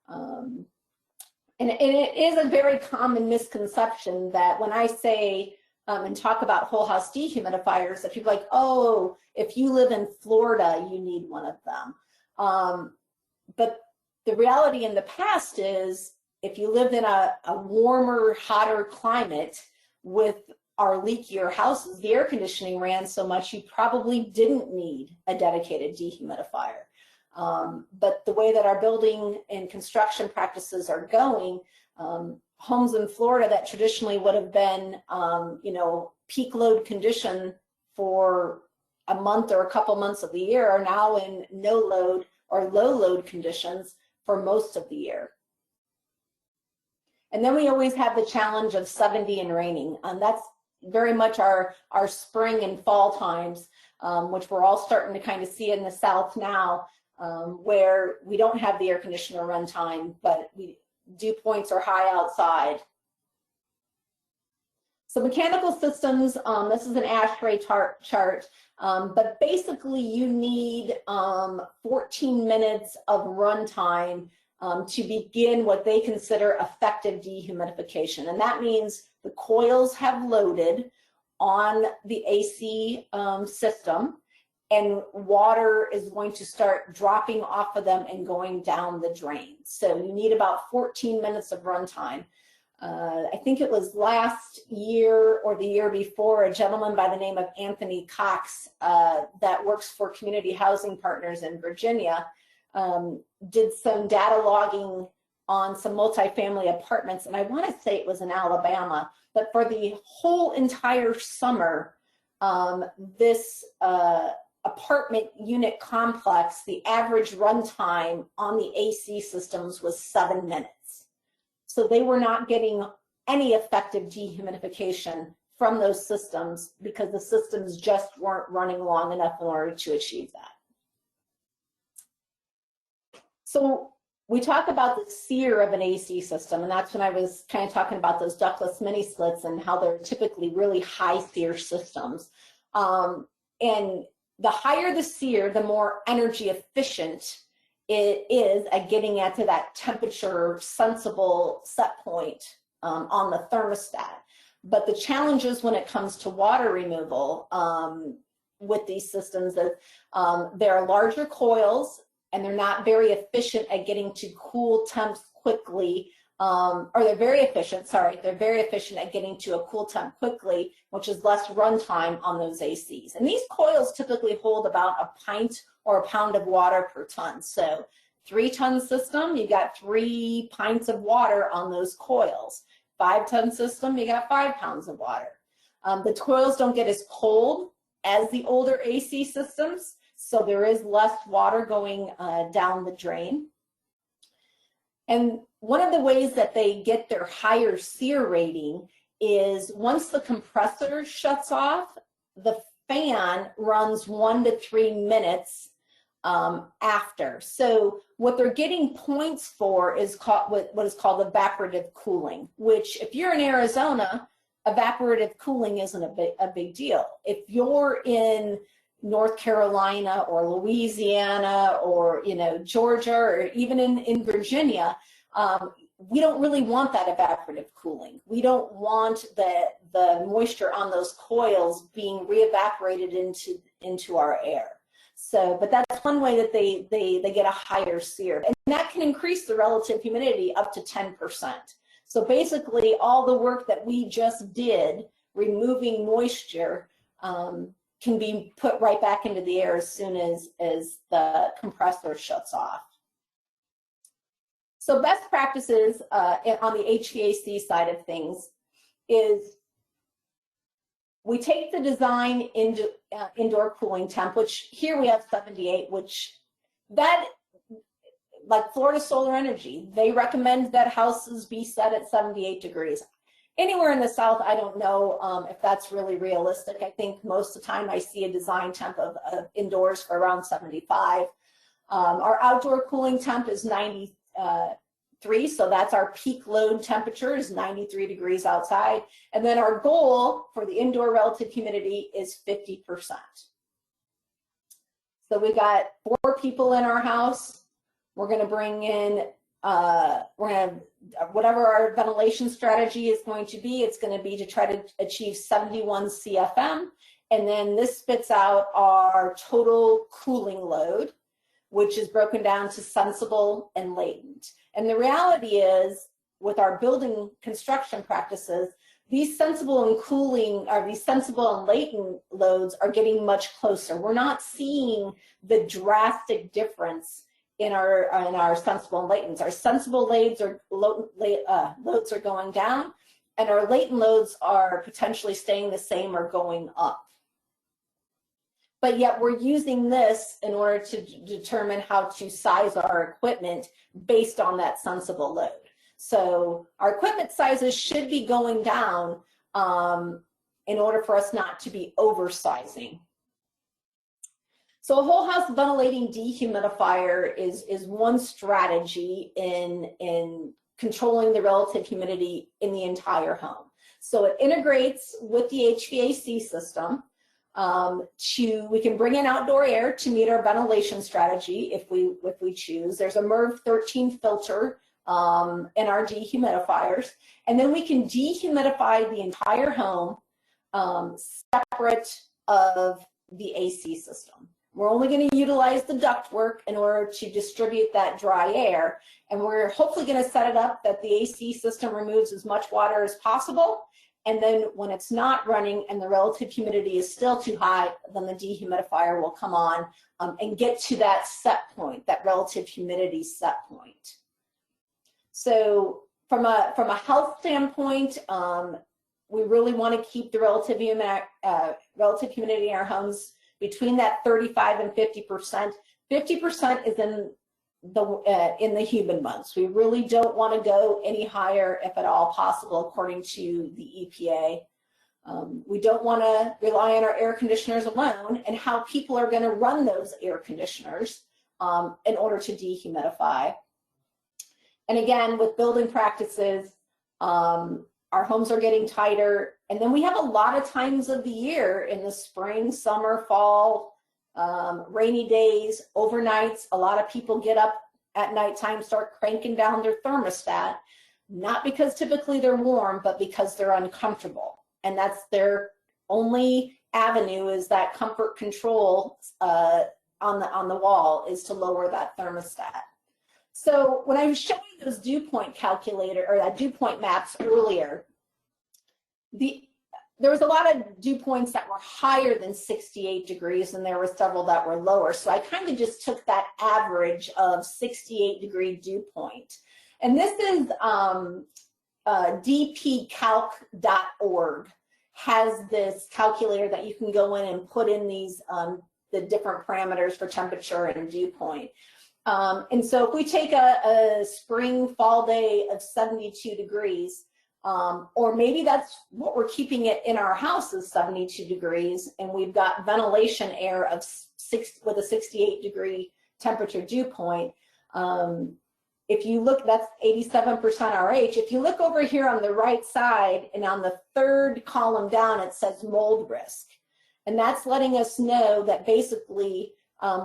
And it is a very common misconception that when I say and talk about whole house dehumidifiers, that people are like, oh, if you live in Florida, you need one of them. But the reality in the past is, if you lived in a warmer, hotter climate with our leakier houses, the air conditioning ran so much you probably didn't need a dedicated dehumidifier. But the way that our building and construction practices are going, homes in Florida that traditionally would have been, you know, peak load condition for a month or a couple months of the year are now in no load or low load conditions for most of the year. And then we always have the challenge of 70 and raining, and that's very much our spring and fall times, which we're all starting to kind of see in the South now, where we don't have the air conditioner runtime, but dew points are high outside. So mechanical systems, this is an Aire chart, but basically you need 14 minutes of runtime to begin what they consider effective dehumidification. And that means the coils have loaded on the AC system, and water is going to start dropping off of them and going down the drain. So you need about 14 minutes of runtime. I think it was last year or the year before, a gentleman by the name of Anthony Cox that works for Community Housing Partners in Virginia did some data logging on some multifamily apartments, and I want to say it was in Alabama, but for the whole entire summer, this apartment unit complex, the average runtime on the AC systems was 7 minutes. So they were not getting any effective dehumidification from those systems because the systems just weren't running long enough in order to achieve that. So we talk about the SEER of an AC system, and that's when I was kind of talking about those ductless mini splits and how they're typically really high SEER systems. And the higher the SEER, the more energy efficient it is at getting at to that temperature sensible set point on the thermostat. But the challenges when it comes to water removal with these systems is there are larger coils, and they're not very efficient at getting to cool temps quickly, or they're very efficient at getting to a cool temp quickly, which is less runtime on those ACs. And these coils typically hold about a pint or a pound of water per ton. So 3-ton system, you got 3 pints of water on those coils. 5-ton system, you got 5 pounds of water. The coils don't get as cold as the older AC systems, so there is less water going down the drain. And one of the ways that they get their higher SEER rating is once the compressor shuts off, the fan runs 1 to 3 minutes after. So what they're getting points for is what is called evaporative cooling, which if you're in Arizona, evaporative cooling isn't a big deal. If you're in North Carolina or Louisiana or Georgia or even in Virginia, we don't really want that evaporative cooling. We don't want the moisture on those coils being re-evaporated into our air. So, but that's one way that they get a higher SEER, and that can increase the relative humidity up to 10%. So basically, all the work that we just did, removing moisture, can be put right back into the air as soon as the compressor shuts off. So best practices on the HVAC side of things is we take the design into indoor cooling temp, which here we have 78, which that, like Florida Solar Energy, they recommend that houses be set at 78 degrees. Anywhere in the South, I don't know if that's really realistic. I think most of the time I see a design temp of indoors for around 75. Our outdoor cooling temp is 93, so that's our peak load temperature is 93 degrees outside. And then our goal for the indoor relative humidity is 50%. So we got 4 people in our house. We're going to bring in whatever our ventilation strategy is going to be, it's going to be to try to achieve 71 CFM. And then this spits out our total cooling load, which is broken down to sensible and latent. And the reality is, with our building construction practices, these sensible and cooling, or these sensible and latent loads are getting much closer. We're not seeing the drastic difference in our sensible and latents. Our sensible loads are going down, and our latent loads are potentially staying the same or going up. But yet we're using this in order to determine how to size our equipment based on that sensible load. So our equipment sizes should be going down in order for us not to be oversizing. So a whole house ventilating dehumidifier is one strategy in controlling the relative humidity in the entire home. So it integrates with the HVAC system. We can bring in outdoor air to meet our ventilation strategy if we choose. There's a MERV 13 filter in our dehumidifiers, and then we can dehumidify the entire home separate of the AC system. We're only going to utilize the ductwork in order to distribute that dry air, and we're hopefully going to set it up that the AC system removes as much water as possible. And then when it's not running and the relative humidity is still too high, then the dehumidifier will come on and get to that set point, that relative humidity set point. So from a health standpoint, we really want to keep the relative humidity in our homes between that 35 and 50%. 50% is in the humid months. We really don't want to go any higher, if at all possible, according to the EPA. We don't want to rely on our air conditioners alone and how people are going to run those air conditioners in order to dehumidify. And again, with building practices, our homes are getting tighter. And then we have a lot of times of the year in the spring, summer, fall, rainy days, overnights. A lot of people get up at nighttime, start cranking down their thermostat, not because typically they're warm, but because they're uncomfortable. And that's their only avenue, is that comfort control on the wall, is to lower that thermostat. So when I was showing those dew point calculator, or dew point maps earlier, there was a lot of dew points that were higher than 68 degrees, and there were several that were lower. So I kind of just took that average of 68-degree dew point. And this is dpcalc.org has this calculator that you can go in and put in these the different parameters for temperature and dew point. And so if we take a spring fall day of 72 degrees, or maybe that's what we're keeping it in our house is 72 degrees, and we've got ventilation air of with a 68-degree temperature dew point. If you look, that's 87% RH. If you look over here on the right side, and on the third column down, it says mold risk. And that's letting us know that basically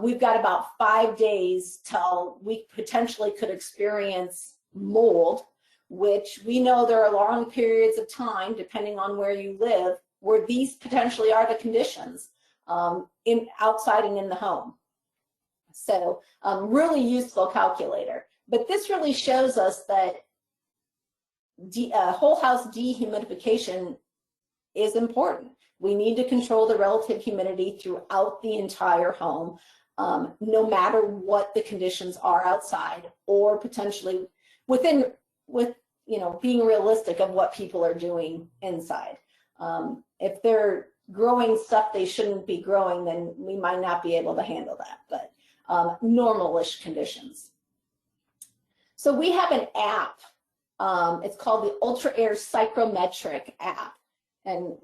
we've got about 5 days till we potentially could experience mold, which we know there are long periods of time, depending on where you live, where these potentially are the conditions outside and in the home. So really useful calculator. But this really shows us that whole house dehumidification is important. We need to control the relative humidity throughout the entire home, no matter what the conditions are outside, or potentially with being realistic of what people are doing inside. If they're growing stuff they shouldn't be growing, then we might not be able to handle that, but normal-ish conditions. So we have an app. It's called the Ultra Air Psychrometric app. And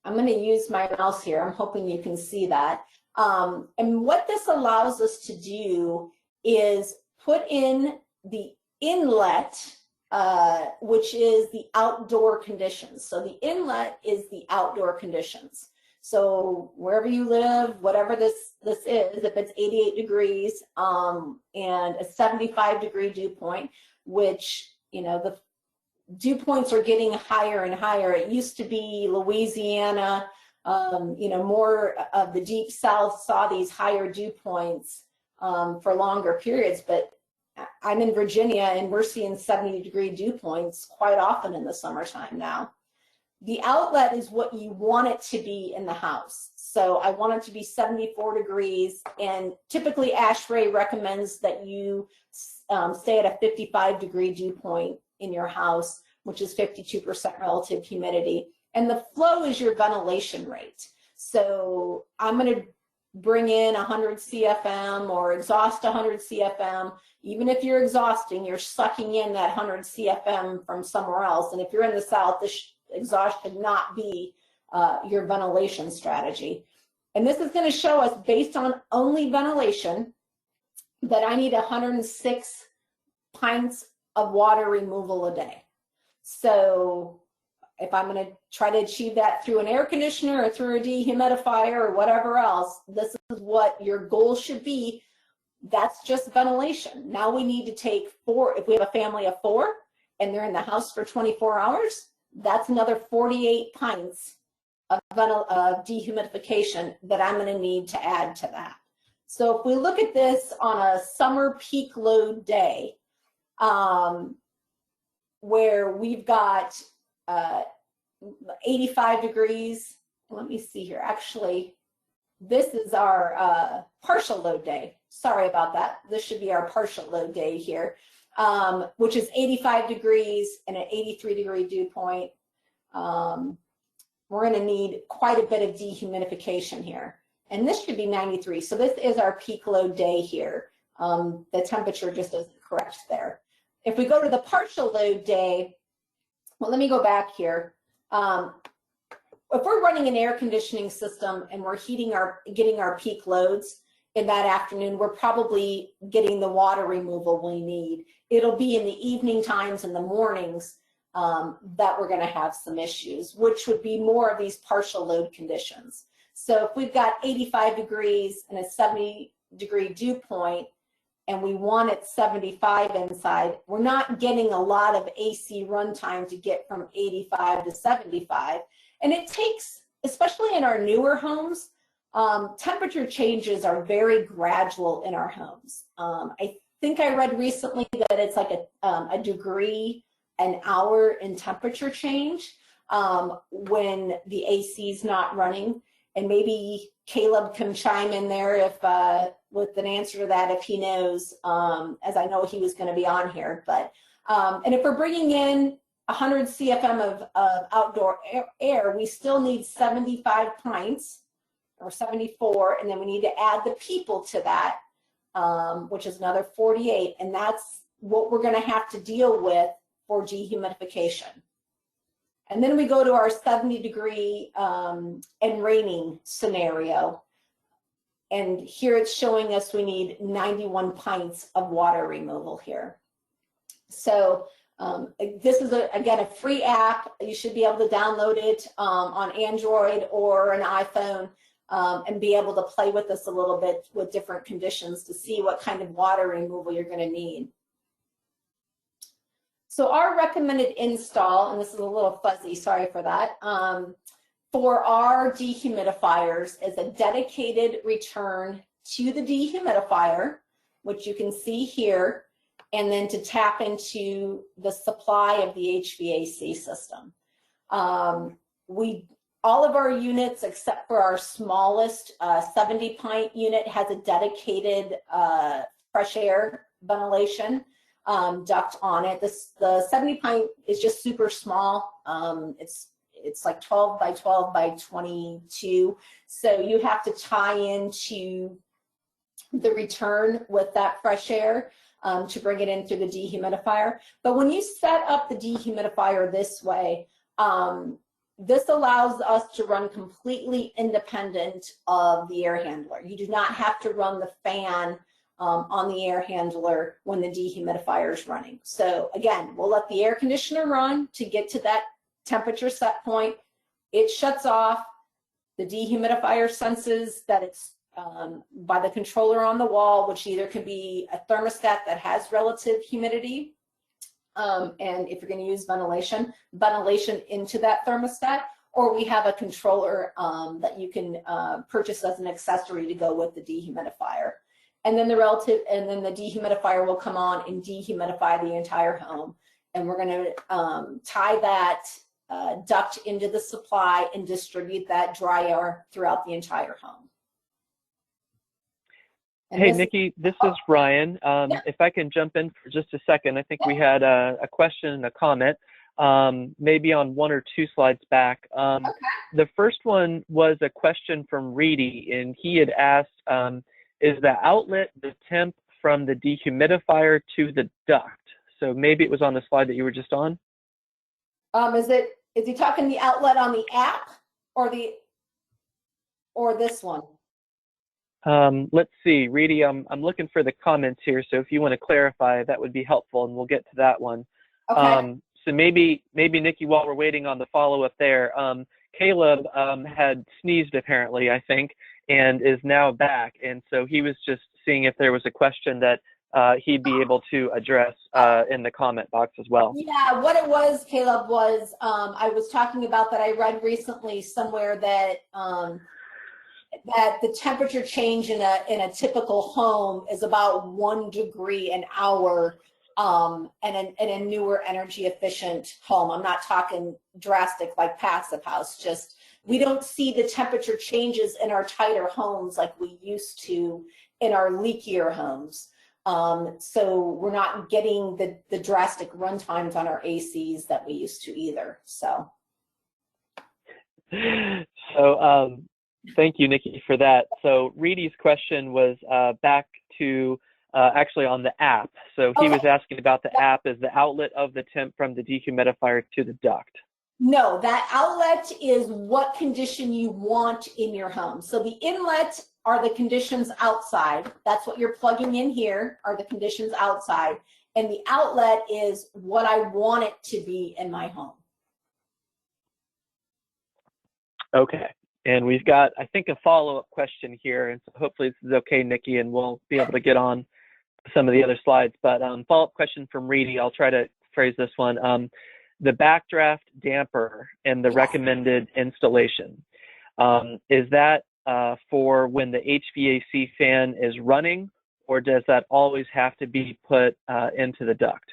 I'm going to use my mouse here. I'm hoping you can see that. And what this allows us to do is put in the inlet, which is the outdoor conditions. So the inlet is the outdoor conditions. So wherever you live, whatever this is, if it's 88 degrees and a 75-degree dew point, which, you know, the dew points are getting higher and higher. It used to be Louisiana, you know, more of the deep south saw these higher dew points for longer periods, but I'm in Virginia and we're seeing 70-degree dew points quite often in the summertime now. The outlet is what you want it to be in the house. So I want it to be 74 degrees, and typically Aire recommends that you stay at a 55-degree dew point in your house, which is 52% relative humidity. And the flow is your ventilation rate. So I'm going to bring in 100 CFM or exhaust 100 CFM. Even if you're exhausting, you're sucking in that 100 CFM from somewhere else. And if you're in the south, this exhaust should not be your ventilation strategy. And this is going to show us, based on only ventilation, that I need 106 pints of water removal a day. So if I'm going to try to achieve that through an air conditioner or through a dehumidifier or whatever else, this is what your goal should be. That's just ventilation. Now we need to take 4, if we have a family of 4 and they're in the house for 24 hours, that's another 48 pints of dehumidification that I'm going to need to add to that. So if we look at this on a summer peak load day, where we've got 85 degrees, let me see here, actually, this is our partial load day. Sorry about that. This should be our partial load day here, which is 85 degrees and an 83-degree dew point. We're going to need quite a bit of dehumidification here. And this should be 93. So this is our peak load day here. The temperature just isn't correct there. If we go to the partial load day, well, let me go back here. If we're running an air conditioning system and we're getting our peak loads in that afternoon, we're probably getting the water removal we need. It'll be in the evening times and the mornings that we're going to have some issues, which would be more of these partial load conditions. So if we've got 85 degrees and a 70-degree dew point, and we want it 75 inside, we're not getting a lot of AC runtime to get from 85 to 75. And it takes, especially in our newer homes, temperature changes are very gradual in our homes. I think I read recently that it's like a degree an hour in temperature change when the AC is not running. And maybe Caleb can chime in there if with an answer to that if he knows, as I know he was going to be on here. But and if we're bringing in 100 CFM of outdoor air, we still need 75 pints or 74, and then we need to add the people to that, which is another 48, and that's what we're going to have to deal with for dehumidification. And then we go to our 70-degree and raining scenario. And here it's showing us we need 91 pints of water removal here. So this is, again, a free app. You should be able to download it on Android or an iPhone and be able to play with this a little bit with different conditions to see what kind of water removal you're going to need. So our recommended install, and this is a little fuzzy, sorry for that, for our dehumidifiers is a dedicated return to the dehumidifier, which you can see here, and then to tap into the supply of the HVAC system. All of our units, except for our smallest 70-pint unit, has a dedicated fresh air ventilation duct on it. The 70-pint is just super small. It's like 12 by 12 by 22. So you have to tie into the return with that fresh air to bring it in through the dehumidifier. But when you set up the dehumidifier this way, this allows us to run completely independent of the air handler. You do not have to run the fan on the air handler when the dehumidifier is running. So again, we'll let the air conditioner run to get to that temperature set point. It shuts off. The dehumidifier senses that it's by the controller on the wall, which either can be a thermostat that has relative humidity And if you're going to use ventilation into that thermostat, or we have a controller that you can purchase as an accessory to go with the dehumidifier. And then the dehumidifier will come on and dehumidify the entire home. And we're going to tie that duct into the supply and distribute that dry air throughout the entire home. And hey, Nikki, this is Ryan. Yeah. If I can jump in for just a second, I think we had a question and a comment, maybe on 1 or 2 slides back. Okay. The first one was a question from Reedy, and he had asked, is the outlet the temp from the dehumidifier to the duct? So maybe it was on the slide that you were just on. Is he talking the outlet on the app or this one? Let's see, Reedy, I'm looking for the comments here, so if you want to clarify, that would be helpful, and we'll get to that one. Okay. So maybe Nikki, while we're waiting on the follow-up there, Caleb had sneezed apparently, I think, and is now back, and so he was just seeing if there was a question that he'd be able to address in the comment box as well. Yeah, what it was, Caleb, was I was talking about that I read recently somewhere that that the temperature change in a typical home is about 1 degree an hour in a newer energy efficient home. I'm not talking drastic like passive house, just we don't see the temperature changes in our tighter homes like we used to in our leakier homes. So we're not getting the drastic run times on our ACs that we used to either. So thank you, Nikki, for that. So Reedy's question was back to actually on the app. So he was asking about the app as the outlet of the temp from the dehumidifier to the duct. No, that outlet is what condition you want in your home. So the inlet are the conditions outside. That's what you're plugging in here, are the conditions outside. And the outlet is what I want it to be in my home. Okay. And we've got, I think, a follow-up question here. And so hopefully this is okay, Nikki, and we'll be able to get on some of the other slides. But follow-up question from Reedy. I'll try to phrase this one. The backdraft damper and the recommended installation, is that for when the HVAC fan is running, or does that always have to be put into the duct?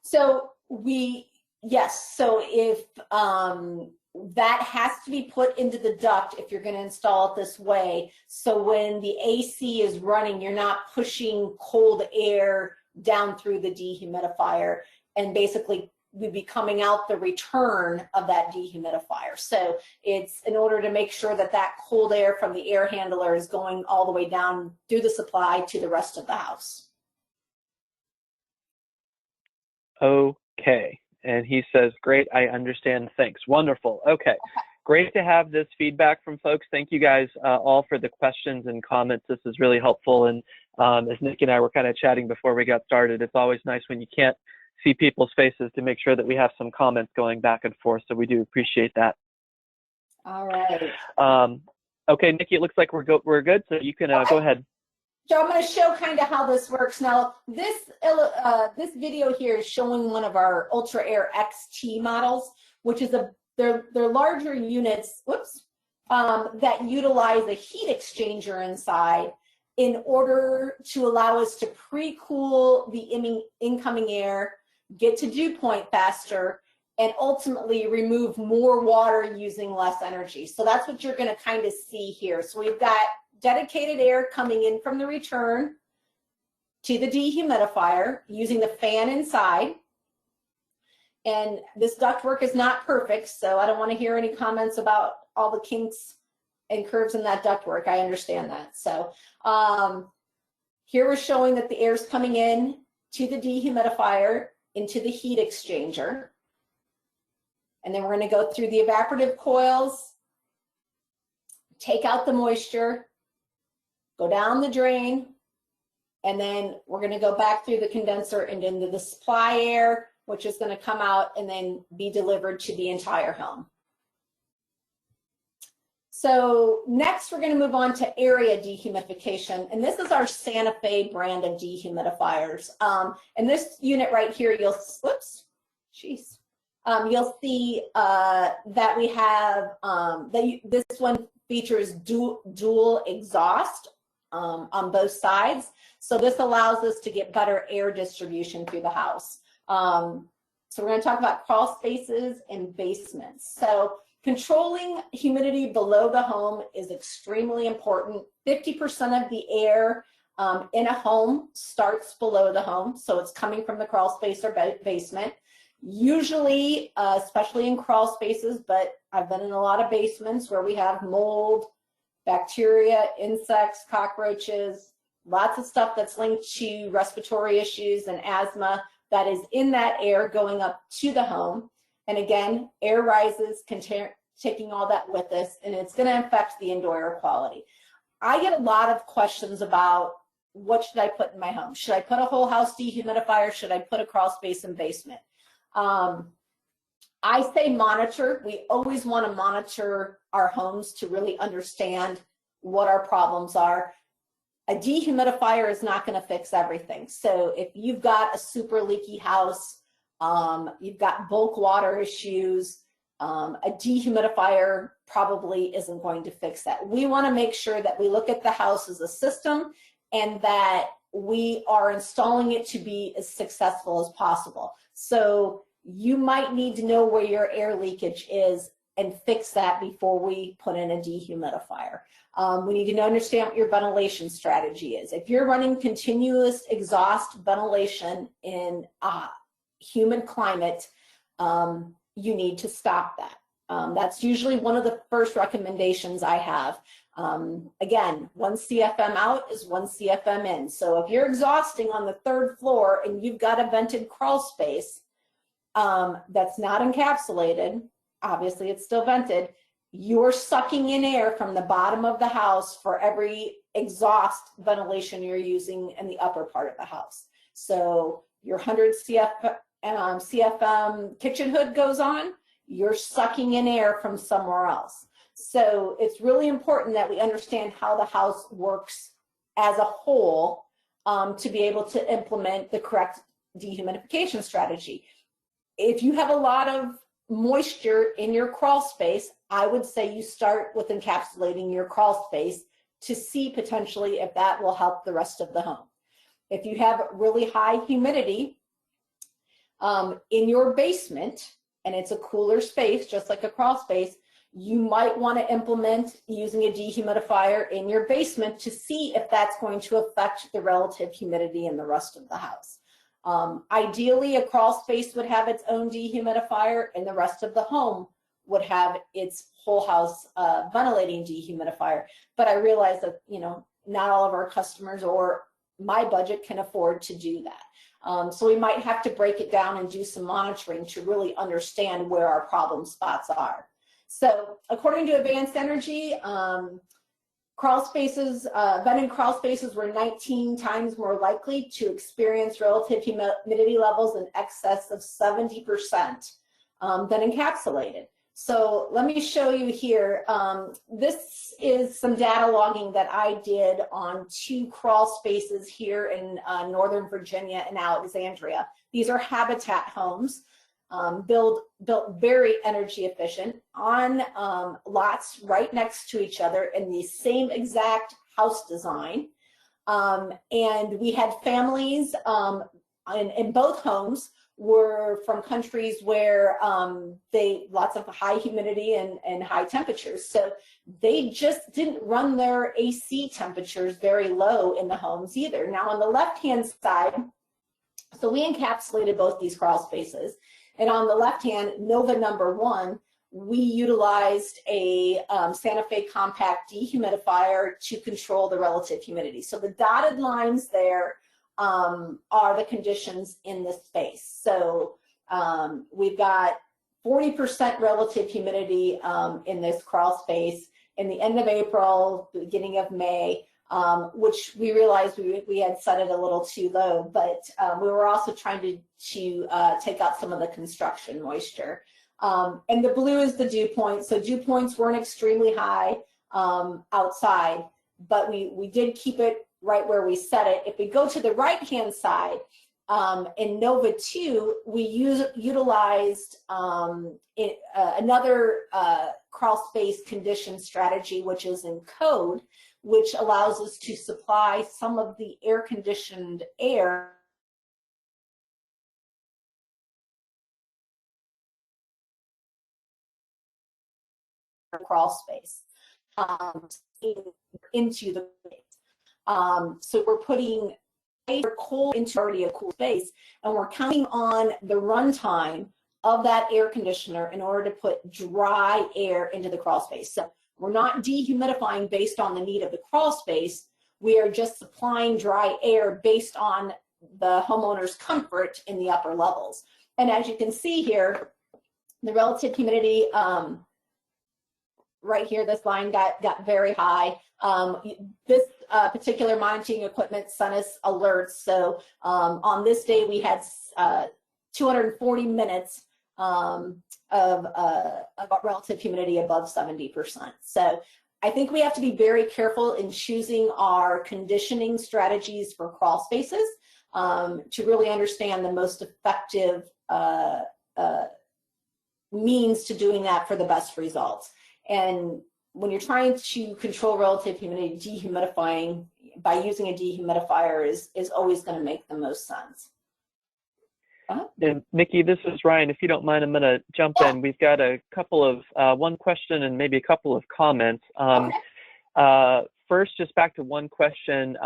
So yes, so if that has to be put into the duct if you're going to install it this way. So when the AC is running, you're not pushing cold air down through the dehumidifier, and basically we'd be coming out the return of that dehumidifier. So it's in order to make sure that that cold air from the air handler is going all the way down through the supply to the rest of the house. Okay. And he says, great, I understand, thanks. Wonderful. Okay. Great to have this feedback from folks. Thank you guys all for the questions and comments. This is really helpful. And as Nick and I were kind of chatting before we got started, it's always nice when you can't see people's faces to make sure that we have some comments going back and forth. So we do appreciate that. All right. Okay, Nikki, it looks like we're good. So you can go ahead. So I'm going to show kind of how this works. Now, this video here is showing one of our Ultra Air XT models, which is they're larger units, that utilize a heat exchanger inside in order to allow us to pre-cool the incoming air, get to dew point faster, and ultimately remove more water using less energy. So that's what you're going to kind of see here. So we've got dedicated air coming in from the return to the dehumidifier using the fan inside. And this ductwork is not perfect, so I don't want to hear any comments about all the kinks and curves in that ductwork. I understand that. So here we're showing that the air is coming in to the dehumidifier into the heat exchanger. And then we're going to go through the evaporative coils, take out the moisture, go down the drain, and then we're going to go back through the condenser and into the supply air, which is going to come out and then be delivered to the entire home. So next we're going to move on to area dehumidification, and this is our Santa Fe brand of dehumidifiers. And this unit right here, you'll see that we have this one features dual exhaust on both sides. So this allows us to get better air distribution through the house. So we're going to talk about crawl spaces and basements. So controlling humidity below the home is extremely important. 50% of the air in a home starts below the home, so it's coming from the crawl space or basement. Usually, especially in crawl spaces, but I've been in a lot of basements where we have mold, bacteria, insects, cockroaches, lots of stuff that's linked to respiratory issues and asthma that is in that air going up to the home. And again, air rises, taking all that with us, and it's going to affect the indoor air quality. I get a lot of questions about what should I put in my home? Should I put a whole house dehumidifier? Should I put a crawl space and basement? I say monitor. We always want to monitor our homes to really understand what our problems are. A dehumidifier is not going to fix everything. So if you've got a super leaky house, you've got bulk water issues, a dehumidifier probably isn't going to fix that. We want to make sure that we look at the house as a system and that we are installing it to be as successful as possible. So you might need to know where your air leakage is and fix that before we put in a dehumidifier. We need to understand what your ventilation strategy is. If you're running continuous exhaust ventilation in a humid climate, you need to stop that. That's usually one of the first recommendations I have. Again, 1 CFM out is 1 CFM in. So if you're exhausting on the 3rd floor and you've got a vented crawl space that's not encapsulated, obviously it's still vented, you're sucking in air from the bottom of the house for every exhaust ventilation you're using in the upper part of the house. So your 100 CFM kitchen hood goes on, you're sucking in air from somewhere else. So it's really important that we understand how the house works as a whole to be able to implement the correct dehumidification strategy. If you have a lot of moisture in your crawl space, I would say you start with encapsulating your crawl space to see potentially if that will help the rest of the home. If you have really high humidity in your basement, and it's a cooler space, just like a crawl space, you might want to implement using a dehumidifier in your basement to see if that's going to affect the relative humidity in the rest of the house. Ideally, a crawl space would have its own dehumidifier, and the rest of the home would have its whole house ventilating dehumidifier. But I realize that, you know, not all of our customers or my budget can afford to do that. So we might have to break it down and do some monitoring to really understand where our problem spots are. So according to Advanced Energy, crawl spaces, vented crawl spaces were 19 times more likely to experience relative humidity levels in excess of 70% than encapsulated. So let me show you here. This is some data logging that I did on 2 crawl spaces here in Northern Virginia and Alexandria. These are habitat homes, built very energy efficient on lots right next to each other in the same exact house design. And we had families in both homes were from countries where lots of high humidity and high temperatures. So they just didn't run their AC temperatures very low in the homes either. Now on the left-hand side, so we encapsulated both these crawl spaces. And on the left-hand, Nova number 1, we utilized a Santa Fe compact dehumidifier to control the relative humidity. So the dotted lines there are the conditions in this space. So we've got 40% relative humidity in this crawl space in the end of April, beginning of May, which we realized we had set it a little too low, but we were also trying to take out some of the construction moisture. And the blue is the dew point. So dew points weren't extremely high. outside, but we did keep it right where we set it. If we go to the right-hand side, in Nova 2, we utilized another crawl space condition strategy, which is in code, which allows us to supply some of the air-conditioned air crawl space into the so we're putting air cold into already a cool space, and we're counting on the runtime of that air conditioner in order to put dry air into the crawl space. So we're not dehumidifying based on the need of the crawl space. We are just supplying dry air based on the homeowner's comfort in the upper levels. And as you can see here, the relative humidity right here, this line got very high. This particular monitoring equipment sent us alerts. So on this day, we had 240 minutes of relative humidity above 70%. So I think we have to be very careful in choosing our conditioning strategies for crawl spaces to really understand the most effective means to doing that for the best results. And when you're trying to control relative humidity, dehumidifying by using a dehumidifier is always going to make the most sense. And Nikki, this is Ryan. If you don't mind, I'm going to jump in. We've got a couple of one question and maybe a couple of comments. First, just back to one question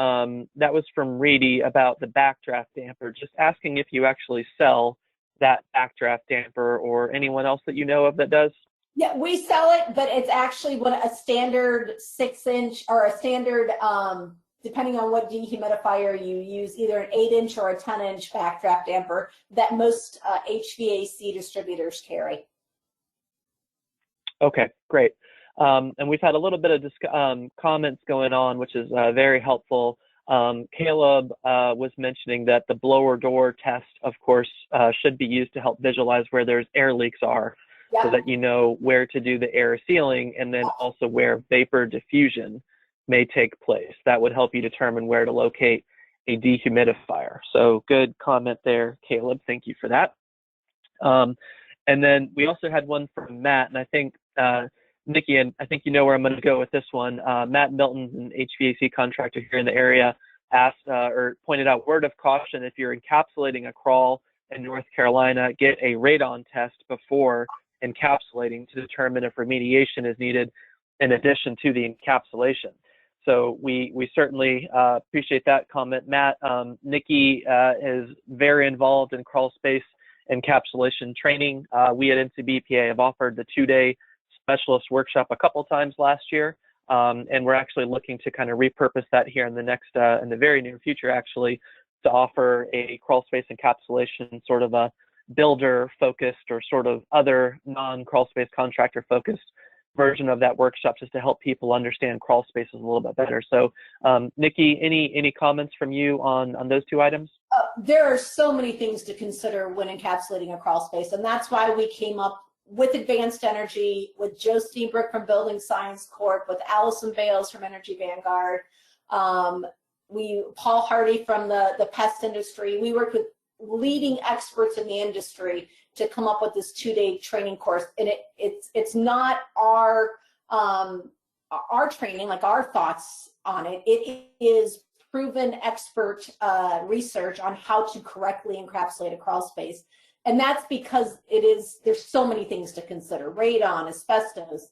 that was from Reedy about the backdraft damper. Just asking if you actually sell that backdraft damper or anyone else that you know of that does. Yeah, we sell it, but it's actually a standard 6-inch or a standard, depending on what dehumidifier you use, either an 8-inch or a 10-inch backdraft damper that most HVAC distributors carry. Okay, great. And we've had a little bit of comments going on, which is very helpful. Caleb was mentioning that the blower door test, of course, should be used to help visualize where there's air leaks are. Yep. So that you know where to do the air sealing and then also where vapor diffusion may take place. That would help you determine where to locate a dehumidifier. So good comment there, Caleb. Thank you for that. And then we also had one from Matt, and I think Nikki, and I think you know where I'm going to go with this one. Matt Milton, an HVAC contractor here in the area, asked or pointed out, word of caution, if you're encapsulating a crawl in North Carolina, get a radon test before encapsulating to determine if remediation is needed in addition to the encapsulation. So we certainly appreciate that comment, Matt. Nikki is very involved in crawl space encapsulation training. We at NCBPA have offered the 2-day specialist workshop a couple times last year, and we're actually looking to kind of repurpose that here in the very near future, actually, to offer a crawl space encapsulation, sort of a builder focused or sort of other non-crawl space contractor focused version of that workshop, just to help people understand crawl spaces a little bit better. So Nikki, any comments from you on those two items? There are so many things to consider when encapsulating a crawl space, and that's why we came up with Advanced Energy, with Joe Steenbrook from Building Science Corp, with Allison Bales from Energy Vanguard, Paul Hardy from the pest industry. We worked with leading experts in the industry to come up with this 2-day training course, and it's not our training, like our thoughts on it. It is proven expert research on how to correctly encapsulate a crawl space, and that's because there's so many things to consider: radon, asbestos,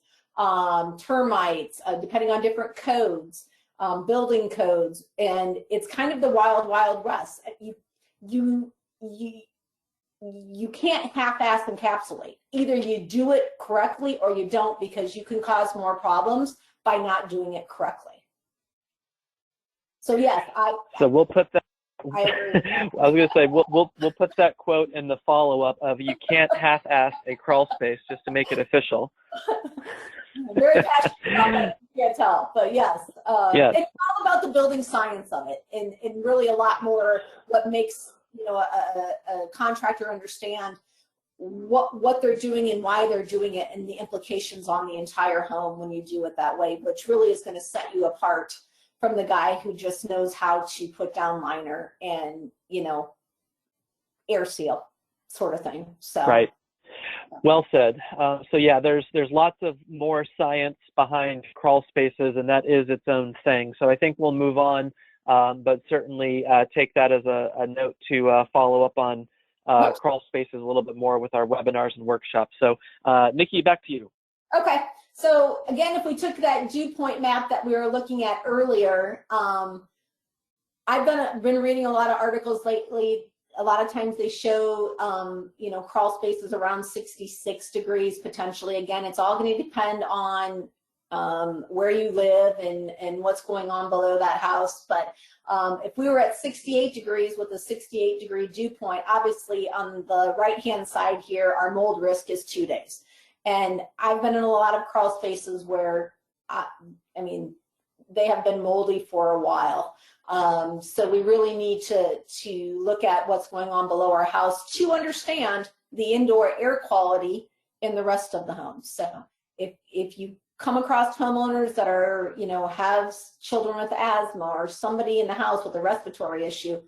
termites, depending on different codes, building codes, and it's kind of the wild west. You can't half-ass encapsulate. Either you do it correctly or you don't, because you can cause more problems by not doing it correctly. So yes, So we'll put that. I agree. I was going to say we'll put that quote in the follow-up of "you can't half-ass a crawl space," just to make it official. I'm very passionate about that. You can't tell, but yes, yes. It's all about the building science of it, and really a lot more what makes a contractor understand what they're doing and why they're doing it, and the implications on the entire home when you do it that way, which really is going to set you apart from the guy who just knows how to put down liner and, you know, air seal sort of thing. So right. Well said. So yeah, there's lots of more science behind crawl spaces, and that is its own thing. So I think we'll move on, but certainly take that as a note to follow up on crawl spaces a little bit more with our webinars and workshops. So Nikki, back to you. Okay. So again, if we took that dew point map that we were looking at earlier, I've been reading a lot of articles lately. A lot of times they show, you know, crawl spaces around 66 degrees potentially. Again, it's all going to depend on where you live and what's going on below that house. But if we were at 68 degrees with a 68-degree dew point, obviously on the right-hand side here, our mold risk is 2 days. And I've been in a lot of crawl spaces where, I mean, they have been moldy for a while. So we really need to look at what's going on below our house to understand the indoor air quality in the rest of the home. So if you come across homeowners that are, you know, have children with asthma or somebody in the house with a respiratory issue,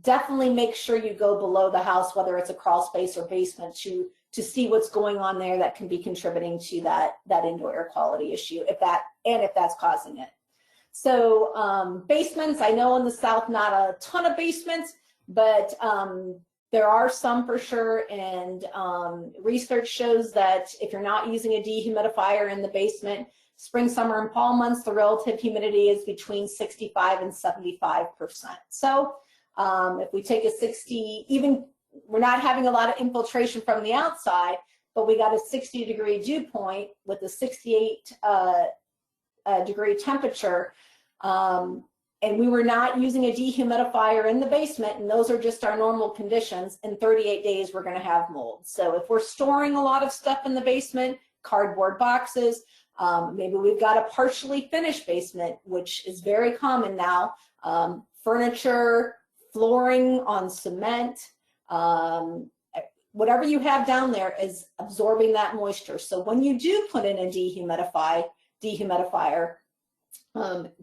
definitely make sure you go below the house, whether it's a crawl space or basement, to see what's going on there that can be contributing to that indoor air quality issue, if that's causing it. So basements, I know in the South, not a ton of basements, but there are some for sure. And research shows that if you're not using a dehumidifier in the basement, spring, summer, and fall months, the relative humidity is between 65 and 75%. So if we take a 60, even we're not having a lot of infiltration from the outside, but we got a 60-degree dew point with a 68 degree temperature, and we were not using a dehumidifier in the basement, and those are just our normal conditions, in 38 days we're going to have mold. So if we're storing a lot of stuff in the basement, cardboard boxes, maybe we've got a partially finished basement, which is very common now, furniture, flooring on cement, whatever you have down there is absorbing that moisture. So when you do put in a dehumidifier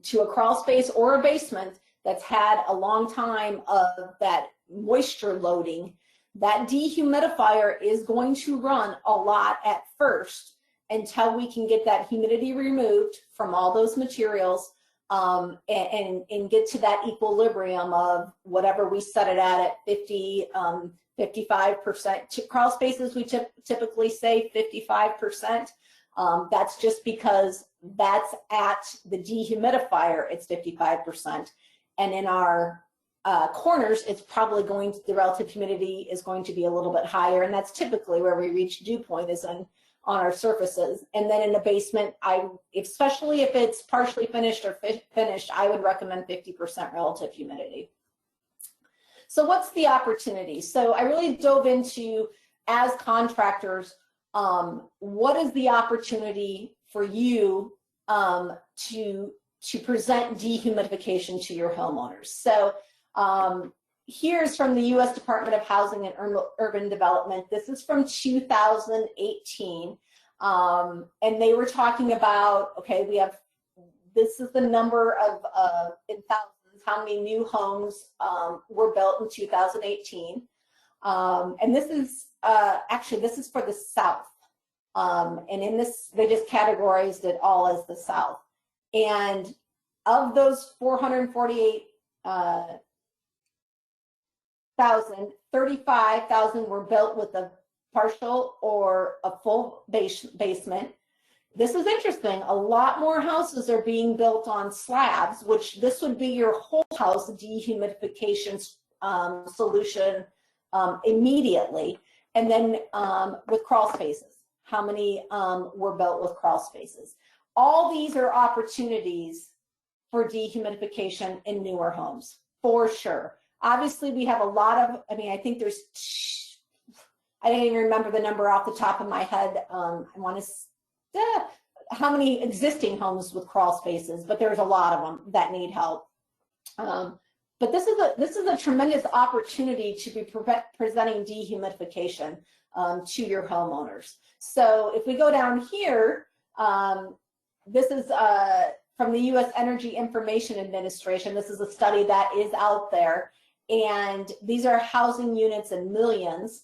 to a crawl space or a basement that's had a long time of that moisture loading, that dehumidifier is going to run a lot at first until we can get that humidity removed from all those materials and get to that equilibrium of whatever we set it at 50, 55%. Crawl spaces, we typically say 55%. That's just because that's at the dehumidifier, it's 55%. And in our corners, it's probably the relative humidity is going to be a little bit higher. And that's typically where we reach dew point, is on our surfaces. And then in the basement, especially if it's partially finished or finished, I would recommend 50% relative humidity. So what's the opportunity? So I really dove into, as contractors, what is the opportunity for you to present dehumidification to your homeowners? So here's from the U.S. Department of Housing and Urban Development. This is from 2018, and they were talking about, okay, this is the number of, in thousands, how many new homes were built in 2018. And this is, actually, this is for the South. And in this, they just categorized it all as the South. And of those 448,000, 35,000 were built with a partial or a full basement. This is interesting. A lot more houses are being built on slabs, which this would be your whole house dehumidification solution immediately. And then with crawl spaces, how many were built with crawl spaces? All these are opportunities for dehumidification in newer homes, for sure. Obviously, we have a lot of, I think there's, I don't even remember the number off the top of my head. I want to, how many existing homes with crawl spaces, but there's a lot of them that need help. But this is a tremendous opportunity to be presenting dehumidification to your homeowners. So if we go down here, this is from the U.S. Energy Information Administration. This is a study that is out there, and these are housing units in millions.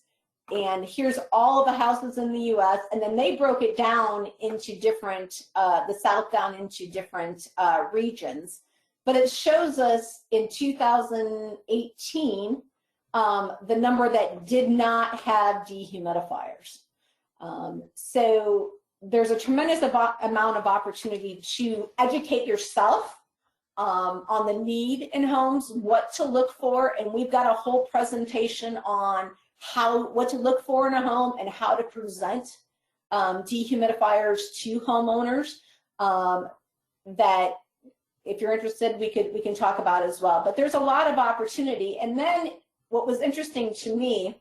And here's all of the houses in the U.S., and then they broke it down into different, the South down into different regions. But it shows us in 2018 the number that did not have dehumidifiers. So there's a tremendous amount of opportunity to educate yourself on the need in homes, what to look for, and we've got a whole presentation on what to look for in a home and how to present dehumidifiers to homeowners that, if you're interested, we can talk about as well. But there's a lot of opportunity. And then what was interesting to me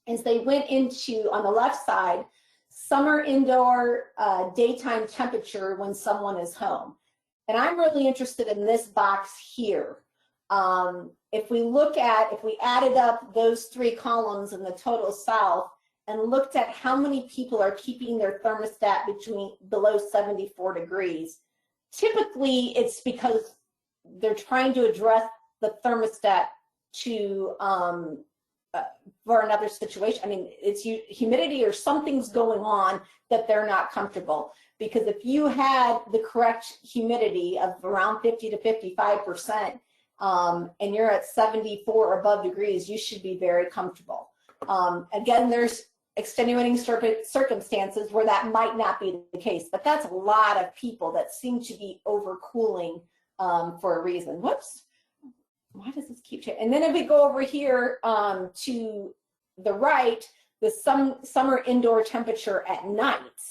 is they went into, on the left side, summer indoor daytime temperature when someone is home. And I'm really interested in this box here. If we added up those three columns in the total South and looked at how many people are keeping their thermostat below 74 degrees, typically it's because they're trying to address the thermostat to for another situation. I mean, it's humidity or something's going on that they're not comfortable. Because if you had the correct humidity of around 50 to 55%, and you're at 74 or above degrees, you should be very comfortable. Again, there's extenuating circumstances where that might not be the case, but that's a lot of people that seem to be overcooling for a reason. Whoops, why does this keep changing? And then if we go over here to the right, the summer indoor temperature at night,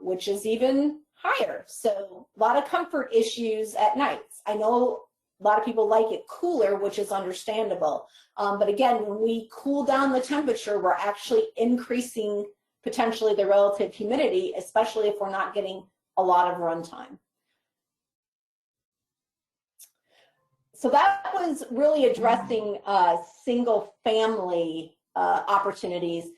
which is even higher. So a lot of comfort issues at nights. I know a lot of people like it cooler, which is understandable. But again, when we cool down the temperature, we're actually increasing potentially the relative humidity, especially if we're not getting a lot of runtime. So that was really addressing single family opportunities.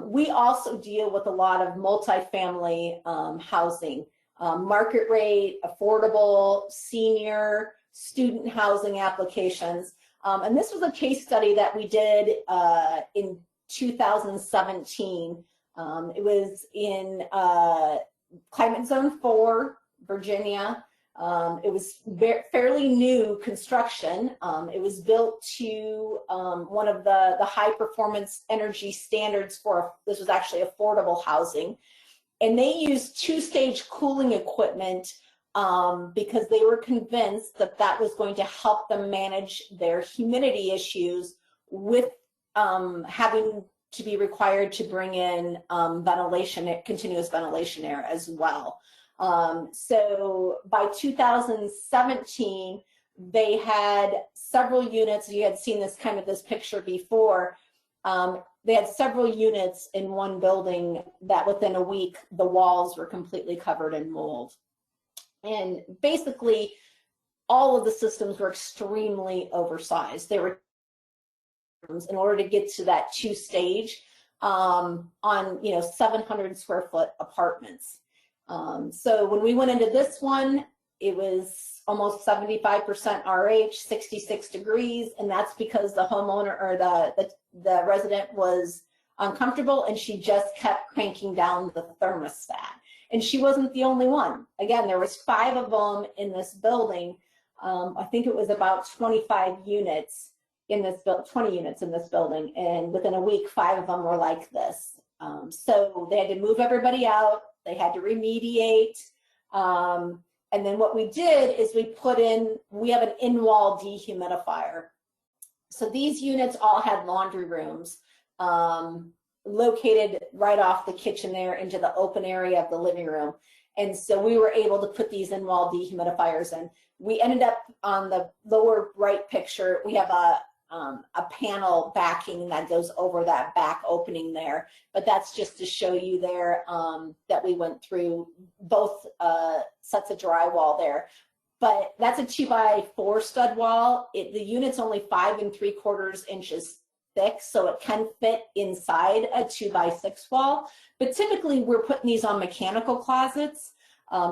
We also deal with a lot of multifamily housing, market rate, affordable, senior, student housing applications. And this was a case study that we did in 2017. It was in Climate Zone 4, Virginia. It was fairly new construction. It was built to one of the high performance energy standards this was actually affordable housing. And they used two-stage cooling equipment because they were convinced that that was going to help them manage their humidity issues with having to be required to bring in continuous ventilation air as well. So by 2017, they had several units. You had seen this picture before. They had several units in one building that within a week, the walls were completely covered in mold. And basically, all of the systems were extremely oversized. They were in order to get to that two-stage on 700 square foot apartments. So when we went into this one, it was almost 75% RH, 66 degrees, and that's because the homeowner or the resident was uncomfortable and she just kept cranking down the thermostat. And she wasn't the only one. Again, there was 5 of them in this building. I think it was about 25 units in this 20 units in this building, and within a week, 5 of them were like this. So they had to move everybody out. They had to remediate. And then what we did is we have an in-wall dehumidifier. So these units all had laundry rooms located right off the kitchen there into the open area of the living room. And so we were able to put these in-wall dehumidifiers in. We ended up on the lower right picture, we have a panel backing that goes over that back opening there. But that's just to show you there that we went through both sets of drywall there. but that's a 2x4 stud wall. The unit's only 5 3/4 inches thick, so it can fit inside a 2x6 wall. But typically we're putting these on mechanical closets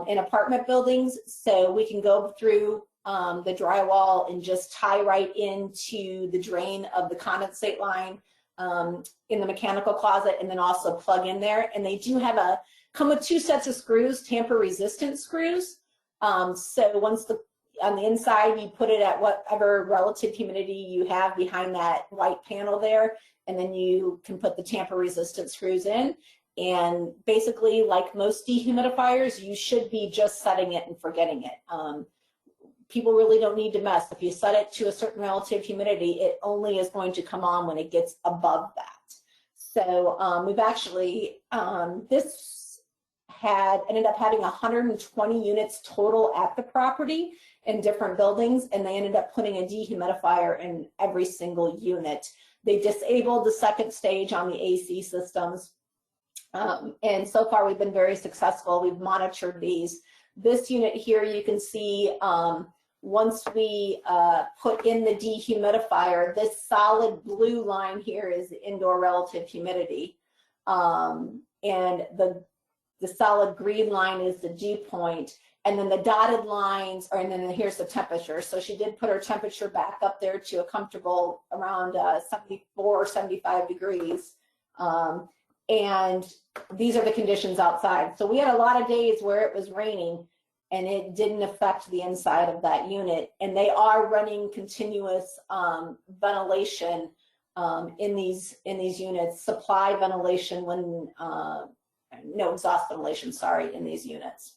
in apartment buildings, so we can go through the drywall and just tie right into the drain of the condensate line in the mechanical closet, and then also plug in there. And they do have come with 2 sets of screws, tamper resistant screws. So once on the inside, you put it at whatever relative humidity you have behind that white panel there, and then you can put the tamper resistant screws in. And basically, like most dehumidifiers, you should be just setting it and forgetting it. People really don't need to mess. If you set it to a certain relative humidity, it only is going to come on when it gets above that. So we've actually, this ended up having 120 units total at the property in different buildings, and they ended up putting a dehumidifier in every single unit. They disabled the second stage on the AC systems, and so far we've been very successful. We've monitored these. This unit here, you can see once we put in the dehumidifier, this solid blue line here is the indoor relative humidity, and the solid green line is the dew point, and then the dotted lines and then here's the temperature. So she did put her temperature back up there to a comfortable around 74 or 75 degrees. And these are the conditions outside. So we had a lot of days where it was raining and it didn't affect the inside of that unit. And they are running continuous ventilation in these units, supply ventilation when, no exhaust ventilation, sorry, in these units.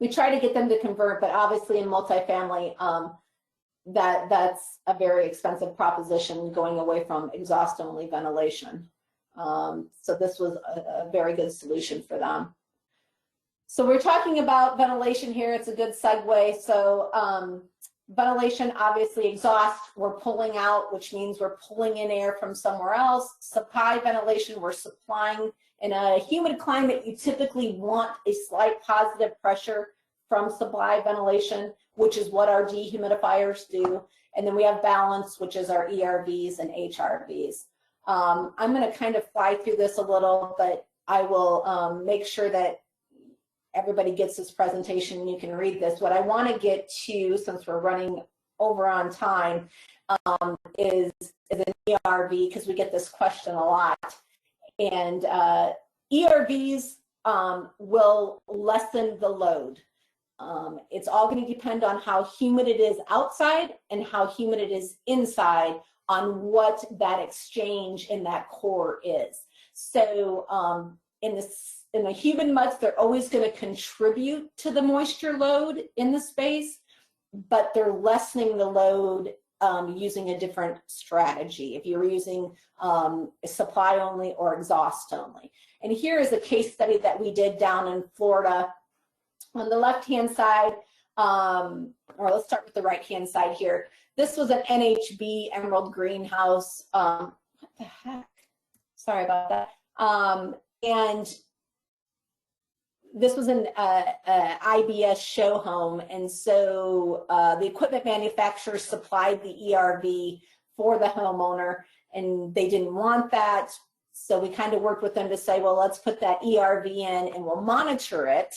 We try to get them to convert, but obviously in multifamily, that's a very expensive proposition, going away from exhaust only ventilation. So this was a very good solution for them. So we're talking about ventilation here. It's a good segue. So ventilation, obviously exhaust, we're pulling out, which means we're pulling in air from somewhere else. Supply ventilation, we're supplying. In a humid climate, you typically want a slight positive pressure from supply ventilation, which is what our dehumidifiers do. And then we have balance, which is our ERVs and HRVs. I'm going to kind of fly through this a little, but I will make sure that everybody gets this presentation and you can read this. What I want to get to, since we're running over on time, is an ERV, because we get this question a lot. And ERVs will lessen the load. It's all going to depend on how humid it is outside and how humid it is inside on what that exchange in that core is. So in the humid months, they're always going to contribute to the moisture load in the space, but they're lessening the load using a different strategy if you're using supply only or exhaust only. And here is a case study that we did down in Florida. On the left-hand side, or let's start with the right-hand side here. This was an NHB emerald greenhouse. What the heck? Sorry about that. And this was an IBS show home, and so the equipment manufacturer supplied the ERV for the homeowner, and they didn't want that, so we kind of worked with them to say, well, let's put that ERV in and we'll monitor it,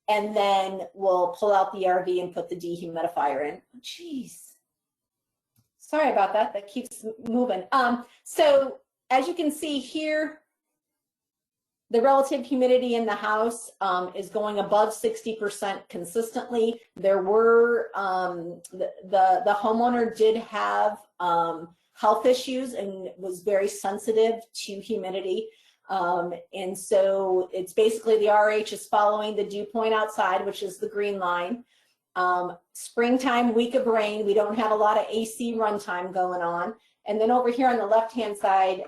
and then we'll pull out the ERV and put the dehumidifier in. Jeez, sorry about that, that keeps moving. So as you can see here, the relative humidity in the house is going above 60% consistently. There were, the homeowner did have health issues and was very sensitive to humidity. And so it's basically the RH is following the dew point outside, which is the green line. Springtime, week of rain, we don't have a lot of AC runtime going on. And then over here on the left-hand side,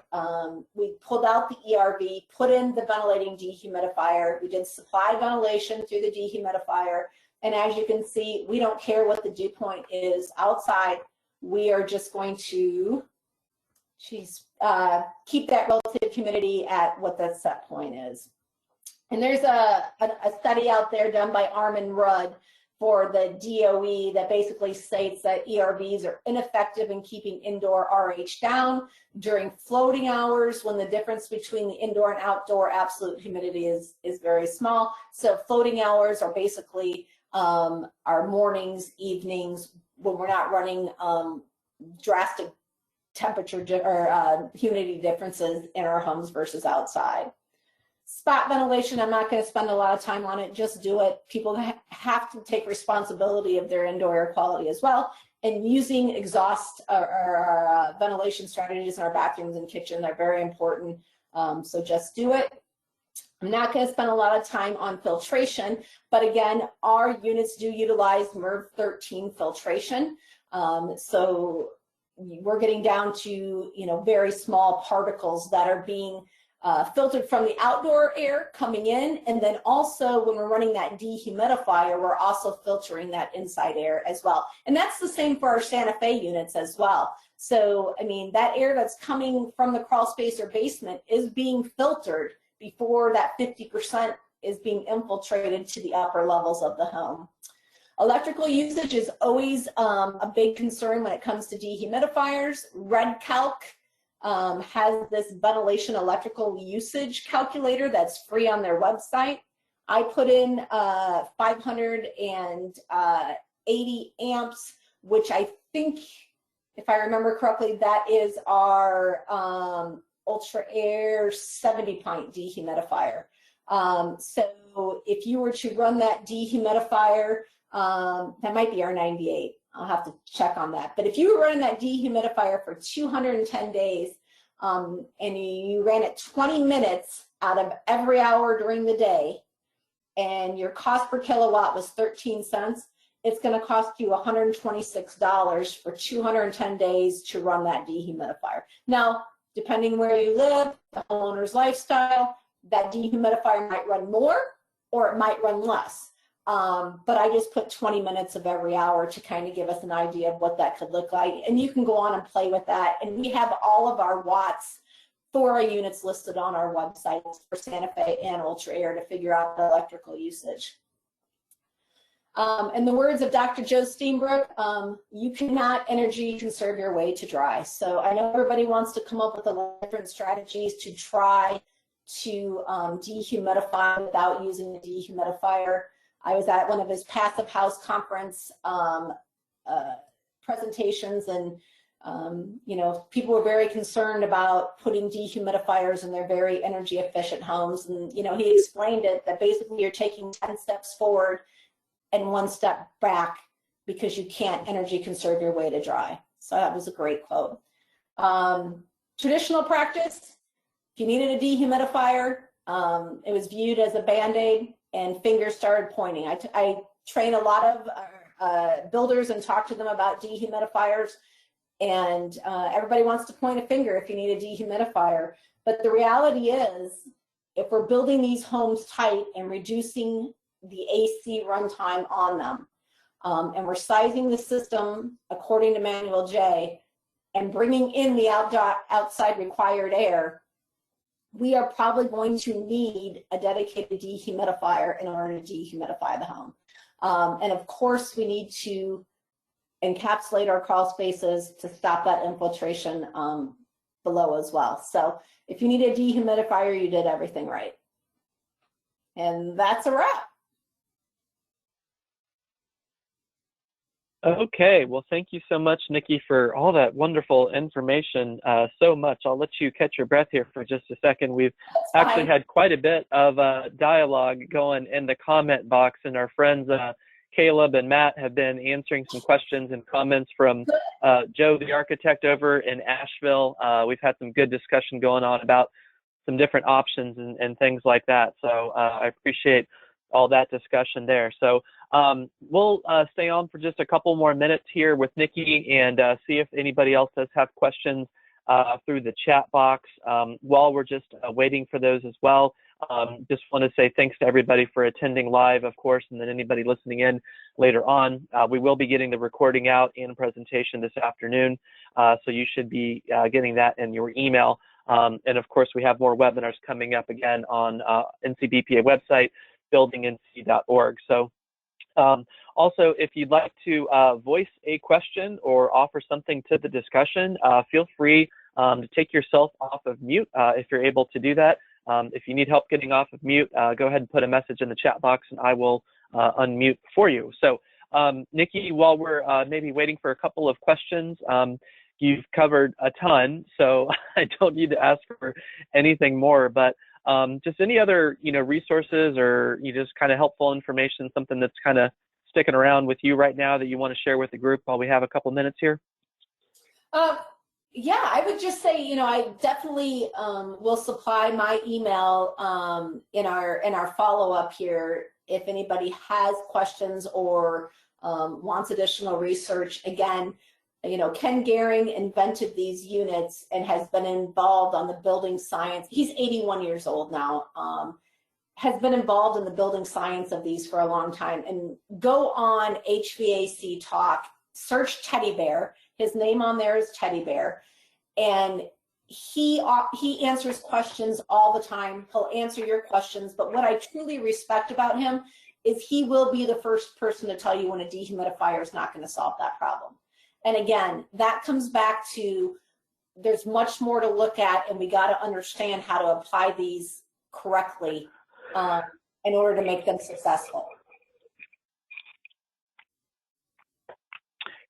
we pulled out the ERV, put in the ventilating dehumidifier. We did supply ventilation through the dehumidifier. And as you can see, we don't care what the dew point is outside. We are just going to keep that relative humidity at what that set point is. And there's a study out there done by Armin Rudd for the DOE that basically states that ERVs are ineffective in keeping indoor RH down during floating hours when the difference between the indoor and outdoor absolute humidity is very small. So floating hours are basically our mornings, evenings, when we're not running drastic temperature or humidity differences in our homes versus outside. Spot ventilation, I'm not going to spend a lot of time on it, just do it. People have to take responsibility of their indoor air quality as well. And using exhaust or ventilation strategies in our bathrooms and kitchen are very important. So just do it. I'm not going to spend a lot of time on filtration, but again, our units do utilize MERV 13 filtration. So we're getting down to, very small particles that are being filtered from the outdoor air coming in, and then also when we're running that dehumidifier, we're also filtering that inside air as well. And that's the same for our Santa Fe units as well. So, I mean, that air that's coming from the crawl space or basement is being filtered before that 50% is being infiltrated to the upper levels of the home. Electrical usage is always a big concern when it comes to dehumidifiers. Red Calc has this ventilation electrical usage calculator that's free on their website. I put in 580 amps, which I think, if I remember correctly, that is our Ultra Aire 70-pint dehumidifier. So if you were to run that dehumidifier, that might be our 98. I'll have to check on that. But if you were running that dehumidifier for 210 days and you ran it 20 minutes out of every hour during the day, and your cost per kilowatt was 13 cents, it's going to cost you $126 for 210 days to run that dehumidifier. Now, depending where you live, the homeowner's lifestyle, that dehumidifier might run more or it might run less. But I just put 20 minutes of every hour to kind of give us an idea of what that could look like. And you can go on and play with that. And we have all of our watts for our units listed on our websites for Santa Fe and Ultra Aire to figure out the electrical usage. In the words of Dr. Joe Steenbrook, you cannot energy conserve your way to dry. So I know everybody wants to come up with different strategies to try to dehumidify without using a dehumidifier. I was at one of his passive house conference presentations, and people were very concerned about putting dehumidifiers in their very energy efficient homes. And he explained it that basically you're taking 10 steps forward and 1 step back because you can't energy conserve your way to dry. So that was a great quote. Traditional practice, if you needed a dehumidifier, it was viewed as a Band-Aid, and fingers started pointing. I train a lot of builders and talk to them about dehumidifiers, and everybody wants to point a finger if you need a dehumidifier. But the reality is, if we're building these homes tight and reducing the AC runtime on them, and we're sizing the system according to Manual J and bringing in the outside required air, we are probably going to need a dedicated dehumidifier in order to dehumidify the home. And of course, we need to encapsulate our crawl spaces to stop that infiltration below as well. So if you need a dehumidifier, you did everything right. And that's a wrap. Okay, well, thank you so much, Nikki, for all that wonderful information so much. I'll let you catch your breath here for just a second. We've actually had quite a bit of dialogue going in the comment box, and our friends Caleb and Matt have been answering some questions and comments from Joe, the architect over in Asheville. We've had some good discussion going on about some different options and things like that. So I appreciate all that discussion there. So we'll stay on for just a couple more minutes here with Nikki and see if anybody else does have questions through the chat box while we're just waiting for those as well. Just want to say thanks to everybody for attending live, of course, and then anybody listening in later on. We will be getting the recording out and presentation this afternoon, so you should be getting that in your email. And of course, we have more webinars coming up again on NCBPA website, buildingnc.org. So Also, if you'd like to voice a question or offer something to the discussion, feel free to take yourself off of mute if you're able to do that. If you need help getting off of mute, go ahead and put a message in the chat box and I will unmute for you. So Nikki, while we're maybe waiting for a couple of questions, you've covered a ton, so I don't need to ask for anything more, but just any other, resources or just kind of helpful information, something that's kind of sticking around with you right now that you want to share with the group while we have a couple minutes here? Yeah, I would just say, I definitely will supply my email in our follow-up here if anybody has questions or wants additional research. Again, Ken Gehring invented these units and has been involved on the building science. He's 81 years old now, has been involved in the building science of these for a long time. And go on HVAC Talk, search Teddy Bear. His name on there is Teddy Bear. And he answers questions all the time. He'll answer your questions. But what I truly respect about him is he will be the first person to tell you when a dehumidifier is not going to solve that problem. And again, that comes back to there's much more to look at, and we got to understand how to apply these correctly in order to make them successful.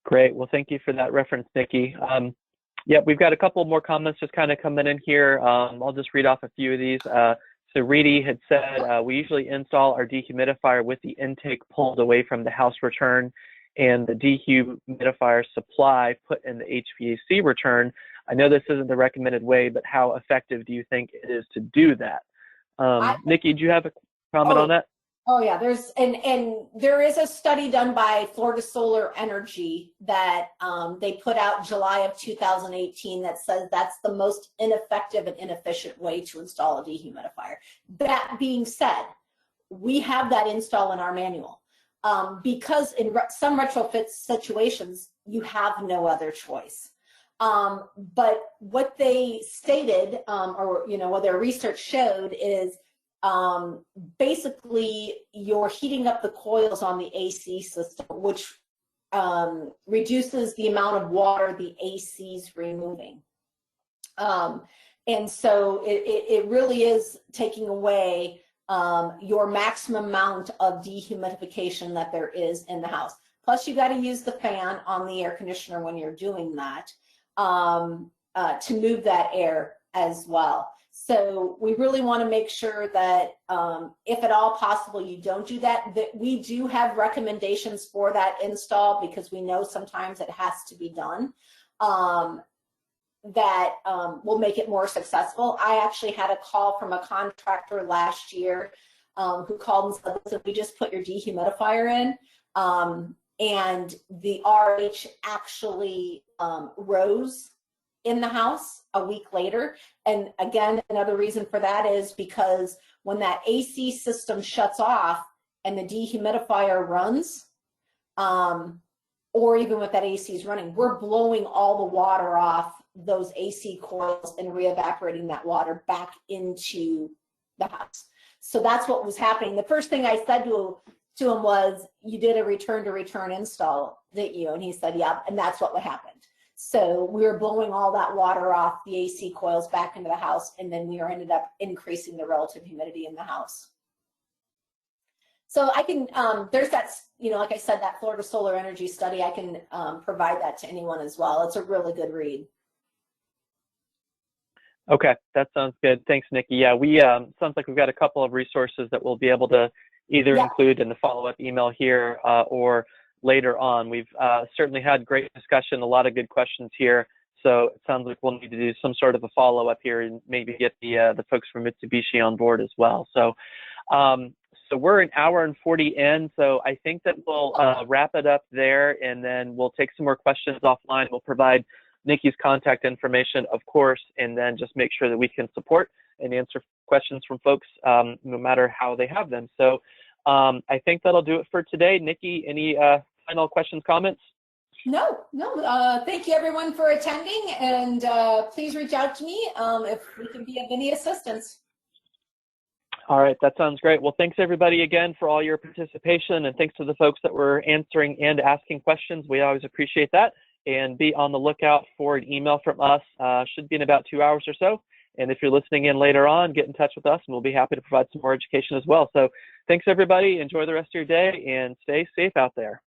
Great. Well, thank you for that reference, Nikki. Yeah, we've got a couple more comments just kind of coming in here. I'll just read off a few of these. So Reedy had said, we usually install our dehumidifier with the intake pulled away from the house return and the dehumidifier supply put in the HVAC return. I know this isn't the recommended way, but how effective do you think it is to do that? Nikki, do you have a comment on that? Oh yeah, there is a study done by Florida Solar Energy that they put out July of 2018 that says that's the most ineffective and inefficient way to install a dehumidifier. That being said, we have that install in our manual because in some retrofit situations you have no other choice. But what they stated, or what their research showed is basically you're heating up the coils on the AC system, which reduces the amount of water the AC's removing. And so it really is taking away your maximum amount of dehumidification that there is in the house. Plus, you got to use the fan on the air conditioner when you're doing that to move that air as well. So we really want to make sure that if at all possible you don't do that, that we do have recommendations for that install because we know sometimes it has to be done that will make it more successful. I actually had a call from a contractor last year who called and said, listen, we just put your dehumidifier in and the RH actually rose in the house a week later. And again, another reason for that is because when that AC system shuts off and the dehumidifier runs, or even with that AC is running, we're blowing all the water off those AC coils and re-evaporating that water back into the house. So that's what was happening. The first thing I said to him was, you did a return-to-return install, didn't you? And he said, yeah, and that's what happened. So we were blowing all that water off the AC coils back into the house, and then we ended up increasing the relative humidity in the house. So I can, there's that, like I said, that Florida Solar Energy study, I can provide that to anyone as well. It's a really good read. Okay, that sounds good. Thanks, Nikki. Yeah, we sounds like we've got a couple of resources that we'll be able to either include in the follow-up email here or later on. We've certainly had great discussion, a lot of good questions here. So it sounds like we'll need to do some sort of a follow-up here and maybe get the folks from Mitsubishi on board as well. So so we're an hour and 40 in, so I think that we'll wrap it up there, and then we'll take some more questions offline. We'll provide Nikki's contact information, of course, and then just make sure that we can support and answer questions from folks no matter how they have them. So I think that'll do it for today. Nikki, any final questions, comments? No. Thank you everyone for attending, and please reach out to me if we can be of any assistance. All right, that sounds great. Well, thanks everybody again for all your participation, and thanks to the folks that were answering and asking questions. We always appreciate that. And be on the lookout for an email from us. Should be in about 2 hours or so. And if you're listening in later on, get in touch with us and we'll be happy to provide some more education as well. So thanks everybody. Enjoy the rest of your day and stay safe out there.